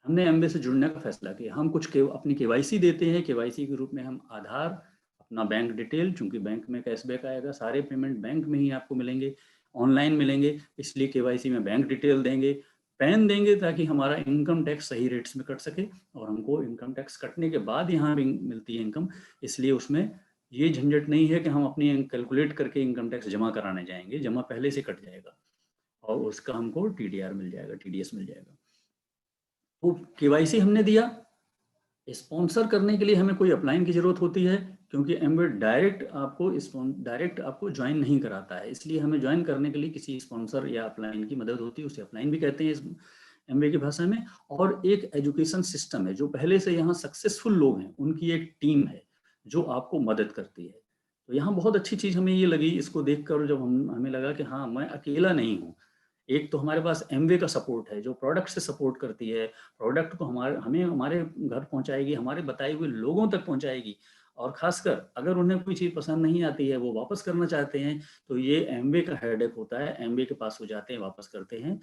हमने एमबे से जुड़ने का फैसला किया। हम कुछ अपनी केवाईसी देते हैं, केवाईसी के रूप में हम आधार, अपना बैंक डिटेल, चूंकि बैंक में कैशबैक आएगा, सारे पेमेंट बैंक में ही आपको मिलेंगे, ऑनलाइन मिलेंगे, इसलिए केवाईसी में बैंक डिटेल देंगे, पैन देंगे ताकि हमारा इनकम टैक्स सही रेट्स में कट सके, और हमको इनकम टैक्स कटने के बाद यहाँ भी मिलती है इनकम, इसलिए उसमें ये झंझट नहीं है कि हम अपनी कैलकुलेट करके इनकम टैक्स जमा कराने जाएंगे, जमा पहले से कट जाएगा और उसका हमको टीडीआर मिल जाएगा, टीडीएस मिल जाएगा। तो केवाईसी हमने दिया। स्पॉन्सर करने के लिए हमें कोई अपलाइन की जरूरत होती है, क्योंकि एमबे डायरेक्ट आपको ज्वाइन नहीं कराता है, इसलिए हमें ज्वाइन करने के लिए किसी स्पॉन्सर या अपलाइन की मदद होती है, उसे अपलाइन भी कहते हैं इस एमबे की भाषा में। और एक एजुकेशन सिस्टम है, जो पहले से यहाँ सक्सेसफुल लोग हैं उनकी एक टीम है जो आपको मदद करती है। तो यहाँ बहुत अच्छी चीज़ हमें ये लगी, इसको देखकर जब हमें लगा कि हाँ, मैं अकेला नहीं हूँ। एक तो हमारे पास एमवे का सपोर्ट है जो प्रोडक्ट से सपोर्ट करती है, प्रोडक्ट को हमें हमारे घर पहुंचाएगी, हमारे बताए हुए लोगों तक पहुंचाएगी, और खासकर अगर उन्हें कोई चीज़ पसंद नहीं आती है, वो वापस करना चाहते हैं, तो ये एमवे का हेडेक होता है, एमवे के पास हो जाते हैं, वापस करते हैं,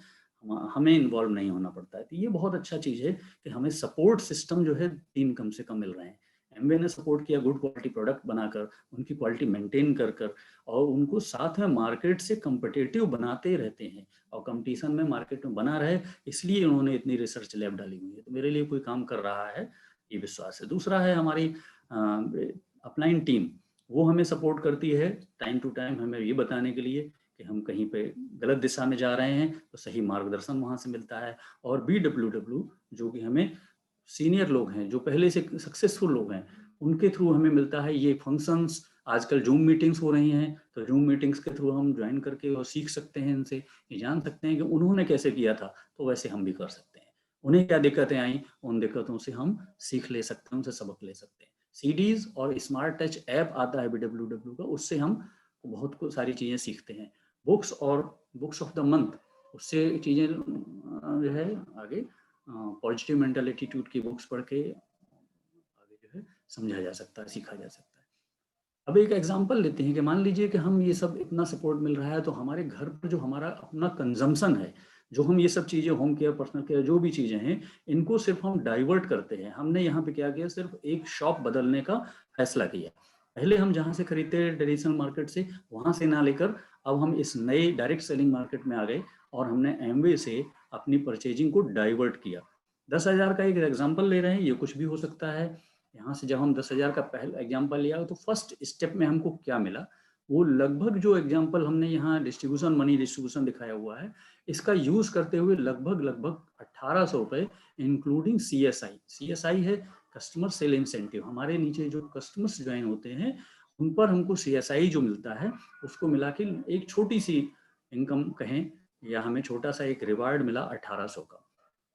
हमें इन्वॉल्व नहीं होना पड़ता है। तो ये बहुत अच्छा चीज़ है कि हमें सपोर्ट सिस्टम जो है 3 कम से कम मिल रहे हैं। एमवे ने सपोर्ट किया गुड क्वालिटी प्रोडक्ट बनाकर, उनकी क्वालिटी मेंटेन कर और उनको साथ में मार्केट से कम्पिटिटिव बनाते रहते हैं, और कंपटीशन में मार्केट में बना रहे, इसलिए उन्होंने इतनी रिसर्च लैब डाली हुई है। तो मेरे लिए कोई काम कर रहा है, ये विश्वास है। दूसरा है हमारी अपलाइन टीम, वो हमें सपोर्ट करती है टाइम टू टाइम, हमें ये बताने के लिए कि हम कहीं पे गलत दिशा में जा रहे हैं, तो सही मार्गदर्शन वहाँ से मिलता है। और BWW जो कि हमें सीनियर लोग हैं, जो पहले से सक्सेसफुल लोग हैं, उनके थ्रू हमें मिलता है ये फंक्शंस। आजकल जूम मीटिंग्स हो रही हैं, तो जूम मीटिंग्स के थ्रू हम ज्वाइन करके और सीख सकते हैं इनसे, ये जान सकते हैं कि उन्होंने कैसे किया था, तो वैसे हम भी कर सकते हैं। उन्हें क्या दिक्कतें आई, उन दिक्कतों से हम सीख ले सकते हैं, उनसे सबक ले सकते हैं। सीडीज और स्मार्ट टच ऐप आता है BWW का, उससे हम बहुत कुछ सारी चीज़ें सीखते हैं। बुक्स और बुक्स ऑफ द मंथ, उससे चीज़ें जो है आगे पॉजिटिव मेंटल एटीट्यूड की बुक्स पढ़ के आगे जो है समझा जा सकता है, सीखा जा सकता है। अब एक एग्जांपल लेते हैं कि मान लीजिए कि हम ये सब इतना सपोर्ट मिल रहा है, तो हमारे घर पर जो हमारा अपना कंजम्पशन है, जो हम ये सब चीज़ें होम केयर, पर्सनल केयर, जो भी चीज़ें हैं, इनको सिर्फ हम डाइवर्ट करते हैं। हमने यहाँ पे क्या किया, सिर्फ एक शॉप बदलने का फैसला किया। पहले हम जहाँ से खरीदते हैं ट्रेडिशनल मार्केट से, वहाँ से ना लेकर अब हम इस नए डायरेक्ट सेलिंग मार्केट में आ गए, और हमने एमवे से अपनी परचेजिंग को डाइवर्ट किया। 10,000 का एक एग्जाम्पल ले रहे हैं, ये कुछ भी हो सकता है। यहाँ से जब हम 10,000 का पहला एग्जाम्पल लिया, तो फर्स्ट स्टेप में हमको क्या मिला, वो लगभग जो एग्जाम्पल हमने यहाँ डिस्ट्रीब्यूशन, मनी डिस्ट्रीब्यूशन दिखाया हुआ है, इसका यूज करते हुए लगभग 1,800 रुपये इंक्लूडिंग CSI है, कस्टमर सेल इंसेंटिव। हमारे नीचे जो कस्टमर्स ज्वाइन होते हैं उन पर हमको CSI जो मिलता है, उसको मिला के एक छोटी सी इनकम कहें, या हमें छोटा सा एक रिवार्ड मिला 1,800 का।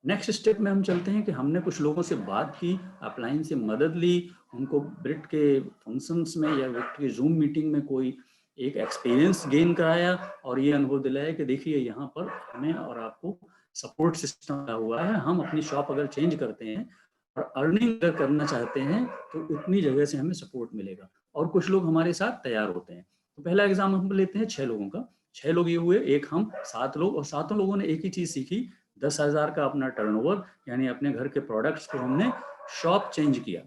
नेक्स्ट स्टेप में हम चलते हैं कि हमने कुछ लोगों से बात की, अपलाइन से मदद ली, उनको ब्रिट के फंक्शंस में या ब्रिट के जूम मीटिंग में कोई एक एक्सपीरियंस गेन कराया, और ये अनुभव दिलाया कि देखिए यहाँ पर हमें और आपको सपोर्ट सिस्टम हुआ है, हम अपनी शॉप अगर चेंज करते हैं और अर्निंग अगर करना चाहते हैं, तो उतनी जगह से हमें सपोर्ट मिलेगा, और कुछ लोग हमारे साथ तैयार होते हैं। तो पहला एग्जाम हम लेते हैं 6 लोगों का। 6 लोग ये हुए, एक हम 7 लोग, और 7 लोगों ने एक ही चीज़ सीखी, 10,000 का अपना टर्नओवर, यानी अपने घर के प्रोडक्ट्स को हमने शॉप चेंज किया।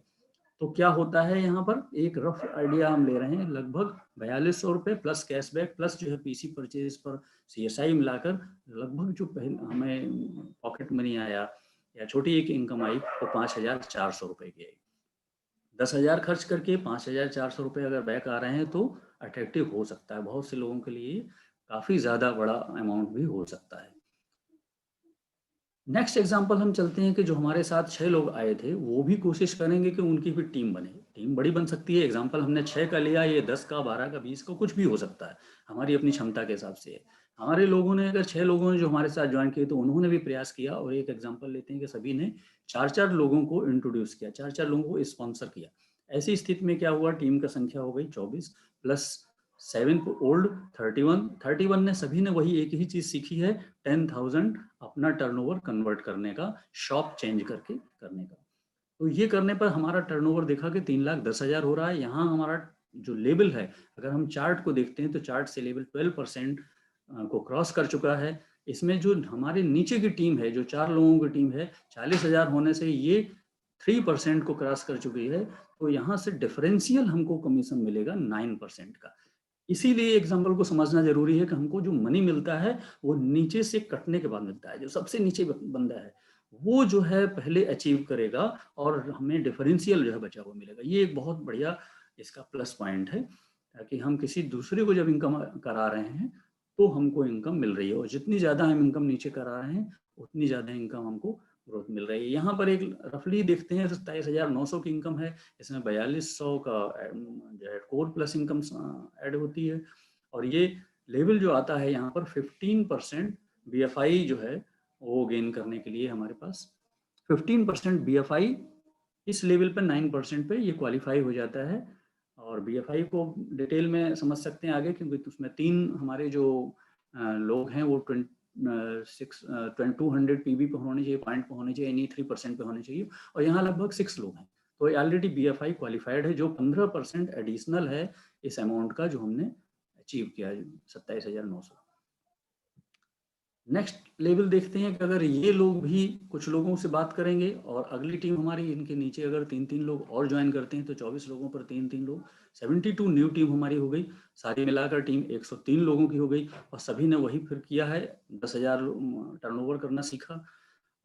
तो क्या होता है, यहाँ पर एक रफ आइडिया हम ले रहे हैं, लगभग 4,200 रुपये प्लस कैशबैक प्लस जो है PC परचेज पर CSI मिलाकर लगभग जो हमें पॉकेट मनी आया या छोटी एक इनकम आई, वो 5,400 रुपये की आई। 10,000 खर्च करके 5,400 रुपये अगर बैक आ रहे हैं, तो अट्रैक्टिव हो सकता है, बहुत से लोगों के लिए काफ़ी ज़्यादा बड़ा अमाउंट भी हो सकता है। नेक्स्ट एग्जांपल हम चलते हैं कि जो हमारे साथ 6 लोग आए थे, वो भी कोशिश करेंगे कि उनकी भी टीम बने। टीम बड़ी बन सकती है, एग्जांपल हमने 6 का लिया, ये 10 का, 12 का, 20 का, कुछ भी हो सकता है, हमारी अपनी क्षमता के हिसाब से है। हमारे लोगों ने, अगर 6 लोगों ने जो हमारे साथ ज्वाइन किए, तो उन्होंने भी प्रयास किया, और एक एग्जाम्पल लेते हैं कि सभी ने 4-4 लोगों को इंट्रोड्यूस किया, 4-4 लोगों को स्पॉन्सर किया। ऐसी स्थिति में क्या हुआ, टीम का संख्या हो गई 24 प्लस 7 ओल्ड 31 ने सभी ने वही एक ही चीज सीखी है, 10,000 अपना टर्नओवर कन्वर्ट करने का, शॉप चेंज करके करने का। तो ये करने पर हमारा टर्नओवर देखा कि 3,10,000 हो रहा है। यहाँ हमारा जो लेवल है, अगर हम चार्ट को देखते हैं तो चार्ट से लेवल 12% को क्रॉस कर चुका है। इसमें जो हमारे नीचे की टीम है, जो 4 लोगों की टीम है, 40,000 होने से ये 3% को क्रॉस कर चुकी है। तो यहाँ से डिफरेंशियल हमको कमीशन मिलेगा 9% का। इसीलिए एग्जाम्पल को समझना जरूरी है कि हमको जो मनी मिलता है वो नीचे से कटने के बाद मिलता है। जो सबसे नीचे बंदा है वो जो है पहले अचीव करेगा और हमें डिफरेंशियल जो है बचा हुआ मिलेगा। ये एक बहुत बढ़िया इसका प्लस पॉइंट है, ताकि हम किसी दूसरे को जब इनकम करा रहे हैं तो हमको इनकम मिल रही है, और जितनी ज़्यादा हम इनकम नीचे करा रहे हैं उतनी ज़्यादा इनकम हमको ग्रोथ मिल रही है। यहाँ पर एक रफली देखते हैं 27,900 की इनकम है, इसमें 4,200 का जो है कोर प्लस इनकम ऐड होती है। और ये लेवल जो आता है यहाँ पर 15% BFI जो है वो गेन करने के लिए हमारे पास 15% BFI इस लेवल पर 9% पे ये क्वालिफाई हो जाता है। और BFI को डिटेल में समझ सकते हैं आगे, क्योंकि उसमें 3 हमारे जो लोग हैं वो 200 PB पे होने चाहिए, पॉइंट पे होने चाहिए, नहीं 3% पे होने चाहिए, और यहाँ लगभग 6 लोग हैं। तो ऑलरेडी BFI क्वालिफाइड है, जो 15% एडिशनल है इस अमाउंट का जो हमने अचीव किया है, 27,900। नेक्स्ट लेवल देखते हैं कि अगर ये लोग भी कुछ लोगों से बात करेंगे और अगली टीम हमारी इनके नीचे अगर 3-3 लोग और ज्वाइन करते हैं तो 24 लोगों पर 3-3 लोग, 72 न्यू टीम हमारी हो गई। सारी मिलाकर टीम 103 लोगों की हो गई, और सभी ने वही फिर किया है, 10,000 टर्नओवर करना सीखा।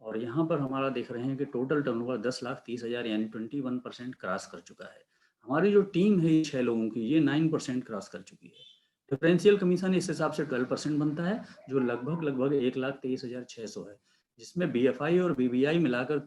और यहाँ पर हमारा देख रहे हैं कि टोटल टर्नओवर 10,30,000 यानी 21% क्रॉस कर चुका है। हमारी जो टीम है 6 लोगों की, ये 9% क्रॉस कर चुकी है। डिफरेंशियल कमीशन इस हिसाब से 12% बनता है, जो लगभग 1,23,600 है, जिसमें BFI और BBI मिलाकर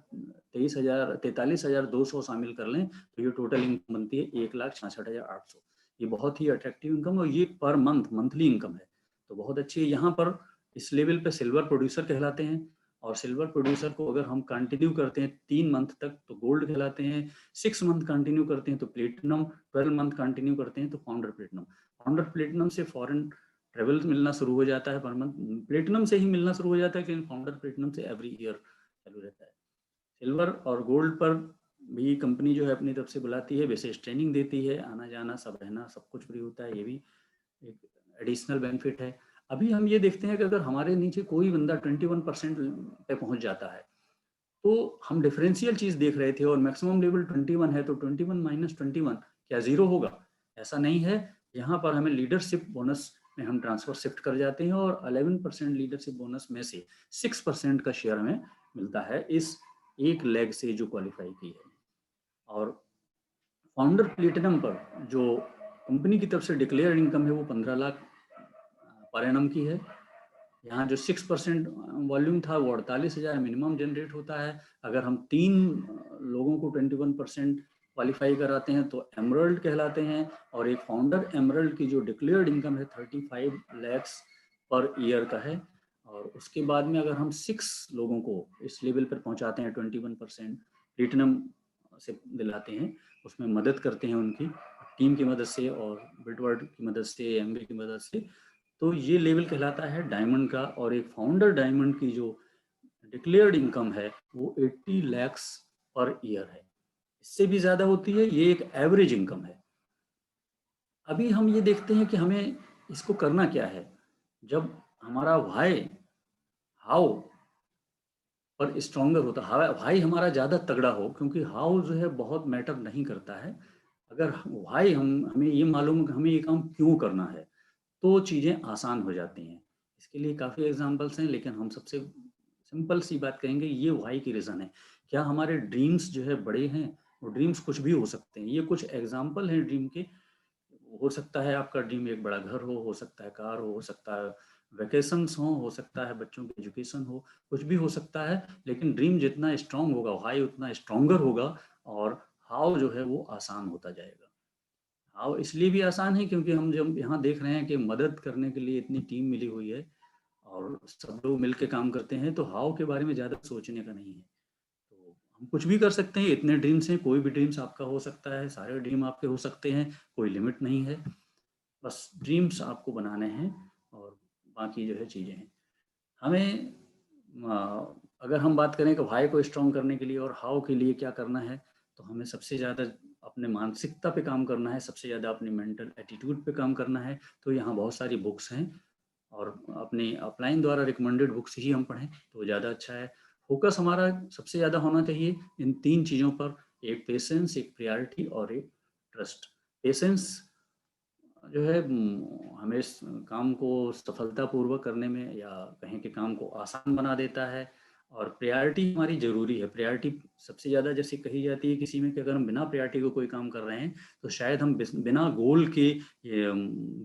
43,200 शामिल कर लें तो ये टोटल इनकम बनती है 1,66,800। ये बहुत ही अट्रैक्टिव इनकम, और ये पर मंथली इनकम है, तो बहुत अच्छी है। यहाँ पर इस लेवल पे सिल्वर प्रोड्यूसर कहलाते हैं, और सिल्वर प्रोड्यूसर को अगर हम कंटिन्यू करते हैं 3 मंथ तक तो गोल्ड कहलाते हैं, 6 मंथ कंटिन्यू करते हैं तो प्लेटिनम, 12 मंथ कंटिन्यू करते हैं तो फाउंडर प्लेटिनम। फाउंडर प्लेटिनम से फॉरेन ट्रेवल मिलना शुरू हो जाता है पर मंथ, प्लेटिनम से ही मिलना शुरू हो जाता है, लेकिन फाउंडर प्लेटिनम से एवरी ईयर चालू रहता है। सिल्वर और गोल्ड पर भी कंपनी जो है अपनी तरफ से बुलाती है, विशेष ट्रेनिंग देती है, आना जाना सब रहना सब कुछ फ्री होता है, ये भी एक एडिशनल बेनिफिट है। अभी हम ये देखते हैं कि अगर हमारे नीचे कोई बंदा 21% पे पहुंच जाता है तो हम डिफरेंशियल चीज देख रहे थे, और मैक्सिमम लेवल 21 है, तो 21 माइनस 21 क्या 0 होगा? ऐसा नहीं है। यहाँ पर हमें लीडरशिप बोनस में हम ट्रांसफर शिफ्ट कर जाते हैं, और 11% लीडरशिप बोनस में से 6% का शेयर हमें मिलता है इस एक लेग से जो क्वालिफाई की है। और फाउंडर प्लेटिनम पर जो कंपनी की तरफ से डिक्लेयर इनकम है वो 15 लाख पर एनम की है। यहाँ जो 6% वॉल्यूम था वो 48,000 मिनिमम जनरेट होता है। अगर हम 3 लोगों को 21% क्वालिफाई कराते हैं तो एमरल्ड कहलाते हैं, और एक फाउंडर एमरल्ड की जो डिक्लेयर्ड इनकम है 35 लाख पर ईयर का है। और उसके बाद में अगर हम 6 लोगों को इस लेवल पर पहुंचाते हैं 21% प्लेटिनम से दिलाते हैं, उसमें मदद करते हैं उनकी टीम की मदद से और बिटवर्ड की मदद से, एमबी की मदद से, तो ये लेवल कहलाता है डायमंड का। और एक फाउंडर डायमंड की जो डिक्लेयर्ड इनकम है वो 80 लाख पर ईयर है, इससे भी ज्यादा होती है, ये एक एवरेज इनकम है। अभी हम ये देखते हैं कि हमें इसको करना क्या है। जब हमारा व्हाई हाउ पर स्ट्रॉन्गर होता है, व्हाई हमारा ज़्यादा तगड़ा हो, क्योंकि हाउ जो है बहुत मैटर नहीं करता है। अगर व्हाई हमें ये मालूम है कि हमें ये काम क्यों करना है तो चीज़ें आसान हो जाती हैं। इसके लिए काफ़ी एग्जांपल्स हैं, लेकिन हम सबसे सिंपल सी बात कहेंगे, ये व्हाई की रीज़न है। क्या हमारे ड्रीम्स जो है बड़े हैं? वो ड्रीम्स कुछ भी हो सकते हैं, ये कुछ एग्जाम्पल हैं ड्रीम के। हो सकता है आपका ड्रीम एक बड़ा घर हो सकता है कार हो सकता है वैकेशंस हो सकता है बच्चों की एजुकेशन हो, कुछ भी हो सकता है। लेकिन ड्रीम जितना स्ट्रांग होगा व्हाई उतना स्ट्रांगर होगा, और हाउ जो है वो आसान होता जाएगा। हाउ इसलिए भी आसान है क्योंकि हम जब यहाँ देख रहे हैं कि मदद करने के लिए इतनी टीम मिली हुई है और सब लोग मिल के काम करते हैं, तो हाउ के बारे में ज़्यादा सोचने का नहीं है। तो हम कुछ भी कर सकते हैं, इतने ड्रीम्स हैं, कोई भी ड्रीम्स आपका हो सकता है, सारे ड्रीम आपके हो सकते हैं, कोई लिमिट नहीं है। बस ड्रीम्स आपको बनाने हैं और बाकी जो है चीज़ें हैं। हमें अगर हम बात करें कि व्हाई को स्ट्रॉन्ग करने के लिए और हाउ के लिए क्या करना है, तो हमें सबसे ज़्यादा अपने मानसिकता पे काम करना है, सबसे ज़्यादा अपनी मेंटल एटीट्यूड पे काम करना है। तो यहाँ बहुत सारी बुक्स हैं और अपनी अपलाइन द्वारा रिकमेंडेड बुक्स ही हम पढ़ें तो ज़्यादा अच्छा है। फोकस हमारा सबसे ज़्यादा होना चाहिए इन 3 चीज़ों पर, एक पेशेंस, एक प्रायोरिटी और एक ट्रस्ट। पेशेंस जो है हमें इस काम को सफलतापूर्वक करने में या कहें कि काम को आसान बना देता है। और प्रायोरिटी हमारी ज़रूरी है। प्रायोरिटी सबसे ज़्यादा जैसे कही जाती है किसी में कि अगर हम बिना प्रायोरिटी को कोई काम कर रहे हैं तो शायद हम बिना गोल के ये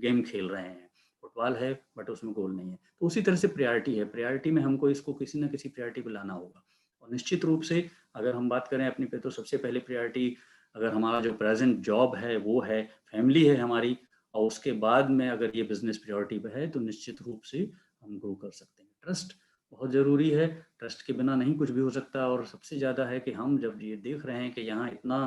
गेम खेल रहे हैं। फुटबॉल है बट उसमें गोल नहीं है। तो उसी तरह से प्रायोरिटी है, प्रायोरिटी में हमको इसको किसी ना किसी प्रायोरिटी पर लाना होगा। और निश्चित रूप से अगर हम बात करें अपनी पे, तो सबसे पहले प्रायोरिटी अगर हमारा जो प्रेजेंट जॉब है वो है, फैमिली है हमारी, और उसके बाद में अगर ये बिजनेस प्रायोरिटी पे है तो निश्चित रूप से हम ग्रो कर सकते हैं। ट्रस्ट बहुत ज़रूरी है, ट्रस्ट के बिना नहीं कुछ भी हो सकता। और सबसे ज़्यादा है कि हम जब ये देख रहे हैं कि यहाँ इतना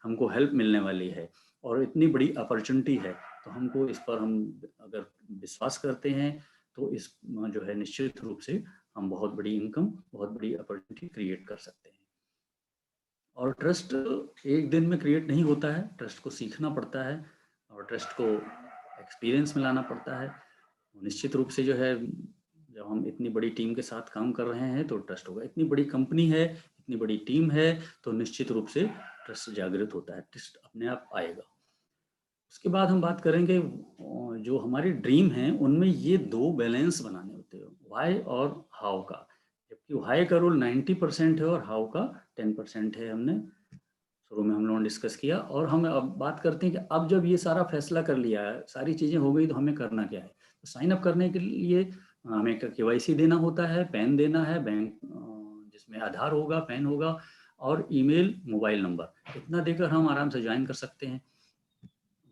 हमको हेल्प मिलने वाली है और इतनी बड़ी अपॉर्चुनिटी है, तो हमको इस पर हम अगर विश्वास करते हैं तो इस जो है निश्चित रूप से हम बहुत बड़ी इनकम, बहुत बड़ी अपॉर्चुनिटी क्रिएट कर सकते हैं। और ट्रस्ट एक दिन में क्रिएट नहीं होता है, ट्रस्ट को सीखना पड़ता है और ट्रस्ट को एक्सपीरियंस में लाना पड़ता है। निश्चित रूप से जो है जब हम इतनी बड़ी टीम के साथ काम कर रहे हैं तो ट्रस्ट होगा। इतनी बड़ी कंपनी है, इतनी बड़ी टीम है, तो निश्चित रूप से ट्रस्ट जागृत होता है, ट्रस्ट अपने आप आएगा। उसके बाद हम बात करेंगे जो हमारी ड्रीम है उनमें ये 2 बैलेंस बनाने होते हैं, व्हाई और हाउ का। जबकि व्हाई का रोल 90% है और हाउ का 10% है। हमने शुरू में हम लोगों ने डिस्कस किया। और हम अब बात करते हैं कि अब जब ये सारा फैसला कर लिया है, सारी चीज़ें हो गई, तो हमें करना क्या है। तो साइन अप करने के लिए हमें केवाईसी देना होता है, पैन देना है, बैंक जिसमें आधार होगा, पैन होगा और ईमेल, मोबाइल नंबर, इतना देकर हम आराम से ज्वाइन कर सकते हैं।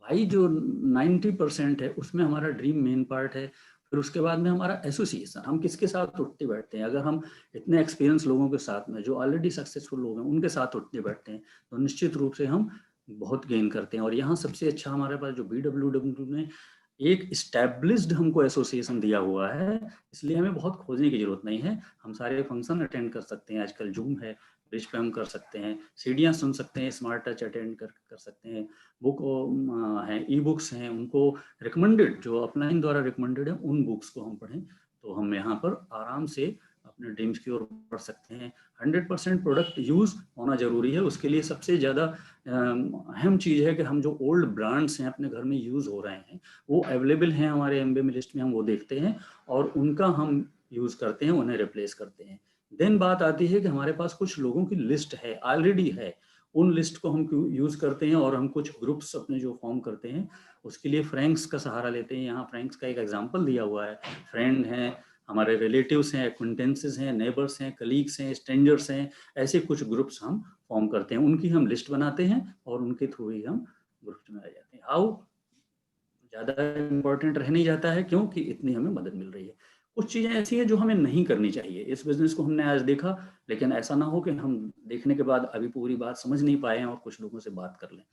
भाई जो 90% है उसमें हमारा ड्रीम मेन पार्ट है। फिर उसके बाद में हमारा एसोसिएशन, हम किसके साथ उठते बैठते हैं। अगर हम इतने एक्सपीरियंस लोगों के साथ में, जो ऑलरेडी सक्सेसफुल लोग हैं, उनके साथ उठते बैठते हैं तो निश्चित रूप से हम बहुत गेन करते हैं। और यहाँ सबसे अच्छा हमारे पास जो BWW ने एक इस्टेब्लिश्ड हमको एसोसिएशन दिया हुआ है, इसलिए हमें बहुत खोजने की जरूरत नहीं है। हम सारे फंक्शन अटेंड कर सकते हैं। आजकल जूम है, ब्रिज पे हम कर सकते हैं, सीढ़ियाँ सुन सकते हैं, स्मार्ट टच अटेंड कर सकते हैं, बुक हैं, ई बुक्स हैं, उनको रिकमेंडेड, जो अपलाइन द्वारा रिकमेंडेड है, उन बुक्स को हम पढ़ें तो हम यहाँ पर आराम से अपने ड्रीम्स की ओर बढ़ सकते हैं। 100% प्रोडक्ट यूज़ होना जरूरी है। उसके लिए सबसे ज़्यादा अहम चीज़ है कि हम जो ओल्ड ब्रांड्स हैं अपने घर में यूज़ हो रहे हैं, वो अवेलेबल हैं हमारे एमबीए लिस्ट में, हम वो देखते हैं और उनका हम यूज़ करते हैं, उन्हें रिप्लेस करते हैं। देन बात आती है कि हमारे पास कुछ लोगों की लिस्ट है, ऑलरेडी है, उन लिस्ट को हम यूज़ करते हैं और हम कुछ ग्रुप्स अपने जो फॉर्म करते हैं उसके लिए फ्रेंड्स का सहारा लेते हैं। यहाँ फ्रेंड्स का एक एग्जांपल दिया हुआ है। फ्रेंड हैं, हमारे रिलेटिव्स हैं, एक्वेंटेंसेस हैं, नेबर्स हैं, कलीग्स हैं, स्ट्रेंजर्स हैं, ऐसे कुछ ग्रुप्स हम फॉर्म करते हैं, उनकी हम लिस्ट बनाते हैं और उनके थ्रू ही हम ग्रुप्स में आ जाते हैं। हाउ ज़्यादा इम्पोर्टेंट रह नहीं जाता है क्योंकि इतनी हमें मदद मिल रही है। कुछ चीज़ें ऐसी हैं जो हमें नहीं करनी चाहिए। इस बिज़नेस को हमने आज देखा, लेकिन ऐसा ना हो कि हम देखने के बाद अभी पूरी बात समझ नहीं पाए हैं और कुछ लोगों से बात कर लें।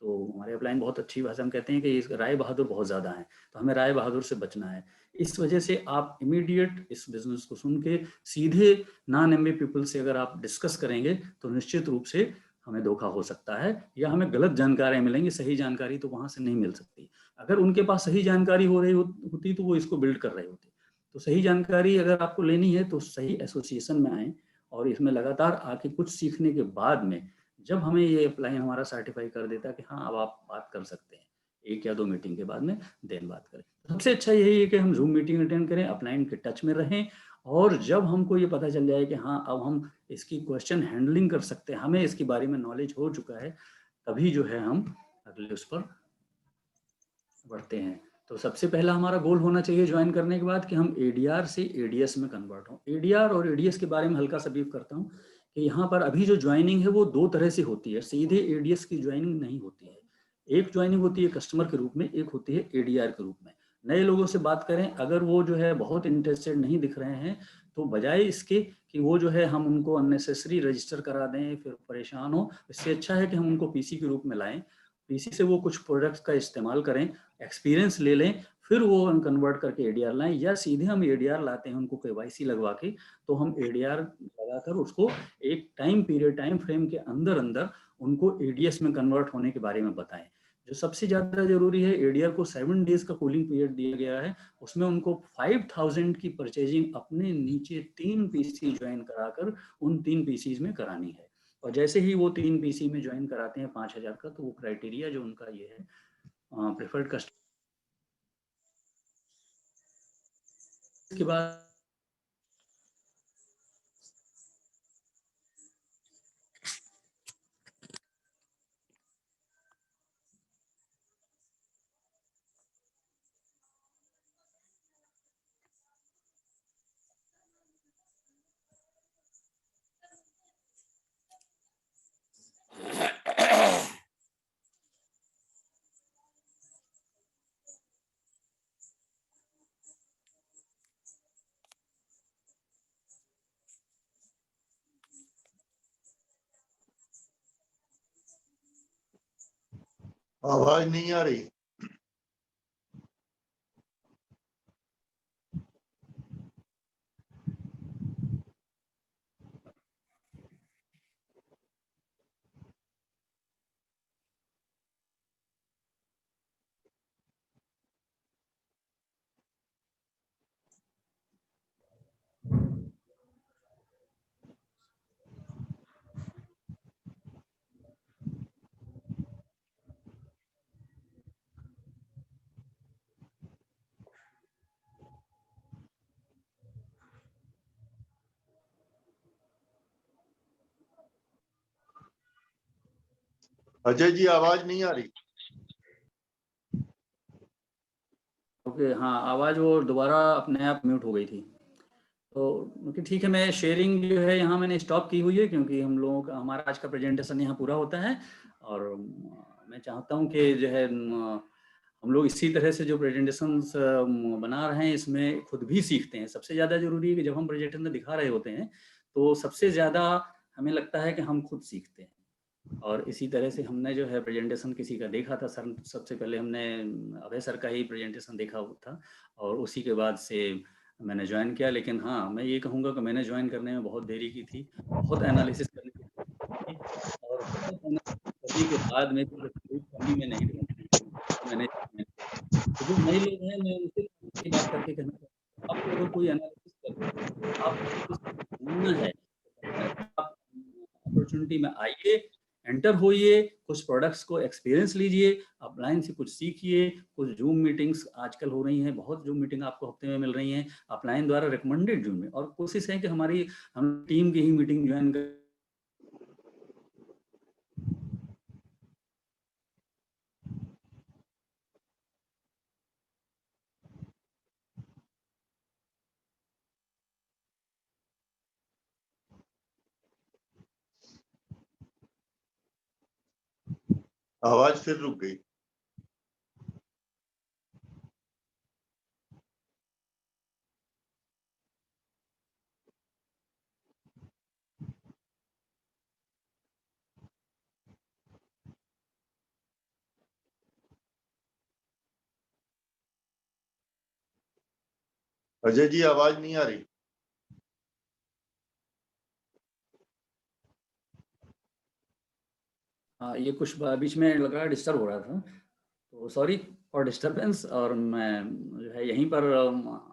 तो हमारे अपलाइन बहुत अच्छी भाषा में कहते हैं कि इस राय बहादुर बहुत ज़्यादा हैं, तो हमें राय बहादुर से बचना है। इस वजह से आप इमीडिएट इस बिज़नेस को सुन के सीधे नॉन एमबीए पीपल से अगर आप डिस्कस करेंगे तो निश्चित रूप से हमें धोखा हो सकता है या हमें गलत जानकारी मिलेंगी। सही जानकारी तो वहाँ से नहीं मिल सकती। अगर उनके पास सही जानकारी हो रही होती तो वो इसको बिल्ड कर रहे होते। तो सही जानकारी अगर आपको लेनी है तो सही एसोसिएशन में आएँ और इसमें लगातार आके कुछ सीखने के बाद में जब हमें ये अपलाइन हमारा सर्टिफाई कर देता है कि हाँ अब आप बात कर सकते हैं, 1 या 2 मीटिंग के बाद में देन बात करें। सबसे अच्छा यही है कि हम जूम मीटिंग अटेंड करें, अपलाइन के टच में रहें और जब हमको ये पता चल जाए कि हाँ अब हम इसकी क्वेश्चन हैंडलिंग कर सकते हैं, हमें इसके बारे में नॉलेज हो चुका है, तभी जो है हम अगले उस पर बढ़ते हैं। तो सबसे पहला हमारा गोल होना चाहिए ज्वाइन करने के बाद कि हम एडीआर से एडीएस में कन्वर्ट हों। एडीआर और एडीएस के बारे में हल्का सा ब्रीफ करता हूँ कि यहाँ पर अभी जो ज्वाइनिंग है वो 2 तरह से होती है, सीधे एडीएस की ज्वाइनिंग नहीं होती है। एक ज्वाइनिंग होती है कस्टमर के रूप में, एक होती है एडीआर के रूप में। नए लोगों से बात करें, अगर वो जो है बहुत इंटरेस्टेड नहीं दिख रहे हैं तो बजाय इसके कि वो जो है हम उनको अननेसेसरी रजिस्टर करा दें फिर परेशान हो, इससे अच्छा है कि हम उनको पीसी के रूप में लाएं, पीसी से वो कुछ प्रोडक्ट्स का इस्तेमाल करें, एक्सपीरियंस ले लें, फिर वो कन्वर्ट करके एडीआर लाएं, या सीधे हम एडीआर लाते हैं उनको केवाईसी लगवा के, तो हम एडीआर लगाकर उसको एक टाइम फ्रेम के अंदर अंदर उनको एडीएस में कन्वर्ट होने के बारे में बताएं। जो सबसे ज़्यादा जरूरी है, एडीआर को 7 डेज का कूलिंग पीरियड दिया गया है, उसमें उनको 5000 की परचेजिंग अपने नीचे 3 पीसी ज्वाइन कराकर उन 3 पीसीज में करानी है, और जैसे ही वो 3 पीसी में ज्वाइन कराते हैं 5000 का, तो वो क्राइटेरिया जो उनका ये है प्रेफर्ड कस्टमर के बाद आवाज नहीं आ रही। अजय जी आवाज नहीं आ रही। ओके, हाँ, आवाज़ वो दोबारा अपने आप म्यूट हो गई थी। तो ठीक है, मैं शेयरिंग जो है यहाँ मैंने स्टॉप की हुई है, क्योंकि हम लोगों का हमारा आज का प्रेजेंटेशन यहाँ पूरा होता है, और मैं चाहता हूँ कि जो है हम लोग इसी तरह से जो प्रेजेंटेशंस बना रहे हैं इसमें खुद भी सीखते हैं। सबसे ज़्यादा जरूरी है कि जब हम प्रेजेंटेशन में दिखा रहे होते हैं तो सबसे ज़्यादा हमें लगता है कि हम खुद सीखते हैं, और इसी तरह से हमने जो है प्रेजेंटेशन किसी का देखा था सर, सबसे पहले हमने अभय सर का ही प्रेजेंटेशन देखा था, और उसी के बाद से मैंने ज्वाइन किया। लेकिन हाँ, मैं ये कहूँगा कि मैंने ज्वाइन करने में बहुत देरी की थी, बहुत एनालिसिस करने की थी, और बहुत एनालिसिस करने के बाद में भी कोई कमी में नहीं ढूंढी मैंने। तो जो नए लोग हैं, मैं उनसे ये बात करके कहना चाहता हूँ, आपको अगर कोई एनालिसिस करना, आपको कुछ जानना है, आप अपॉर्चुनिटी में आइए, एंटर होइए, कुछ प्रोडक्ट्स को एक्सपीरियंस लीजिए, अपलाइन से कुछ सीखिए। कुछ जूम मीटिंग्स आजकल हो रही हैं, बहुत जूम मीटिंग आपको हफ्ते में मिल रही हैं अपलाइन द्वारा रिकमेंडेड जूम में, और कोशिश है कि हम टीम की ही मीटिंग ज्वाइन कर। आवाज फिर रुक गई। अजय जी आवाज नहीं आ रही। हाँ, ये कुछ बीच में लग रहा है डिस्टर्ब हो रहा था, तो सॉरी फॉर डिस्टर्बेंस, और मैं जो है यहीं पर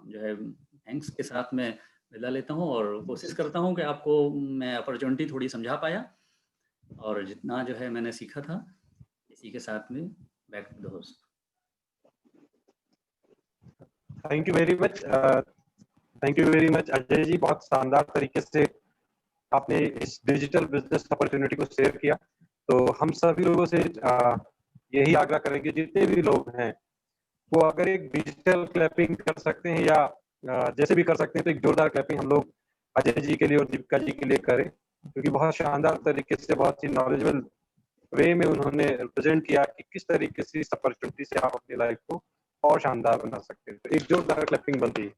जो है थैंक्स के साथ में विदा लेता हूँ, और कोशिश करता हूँ कि आपको मैं अपॉर्चुनिटी थोड़ी समझा पाया, और जितना जो है मैंने सीखा था इसी के साथ में back to the host. Thank you very much, thank you very much Ajay ji, बहुत शानदार तरीके से आपने इस डिजिटल बिजनेस अपॉर्चुनिटी को शेयर किया। तो हम सभी लोगों से यही आग्रह करेंगे, जितने भी लोग हैं वो अगर एक डिजिटल क्लैपिंग कर सकते हैं या जैसे भी कर सकते हैं, तो एक जोरदार क्लैपिंग हम लोग अजय जी के लिए और दीपिका जी के लिए करें, क्योंकि बहुत शानदार तरीके से, बहुत ही नॉलेजेबल वे में उन्होंने रिप्रेजेंट किया कि किस तरीके से इस अपॉर्चुनिटी से आप अपनी लाइफ को और शानदार बना सकते हैं। तो एक जोरदार क्लैपिंग बनती है।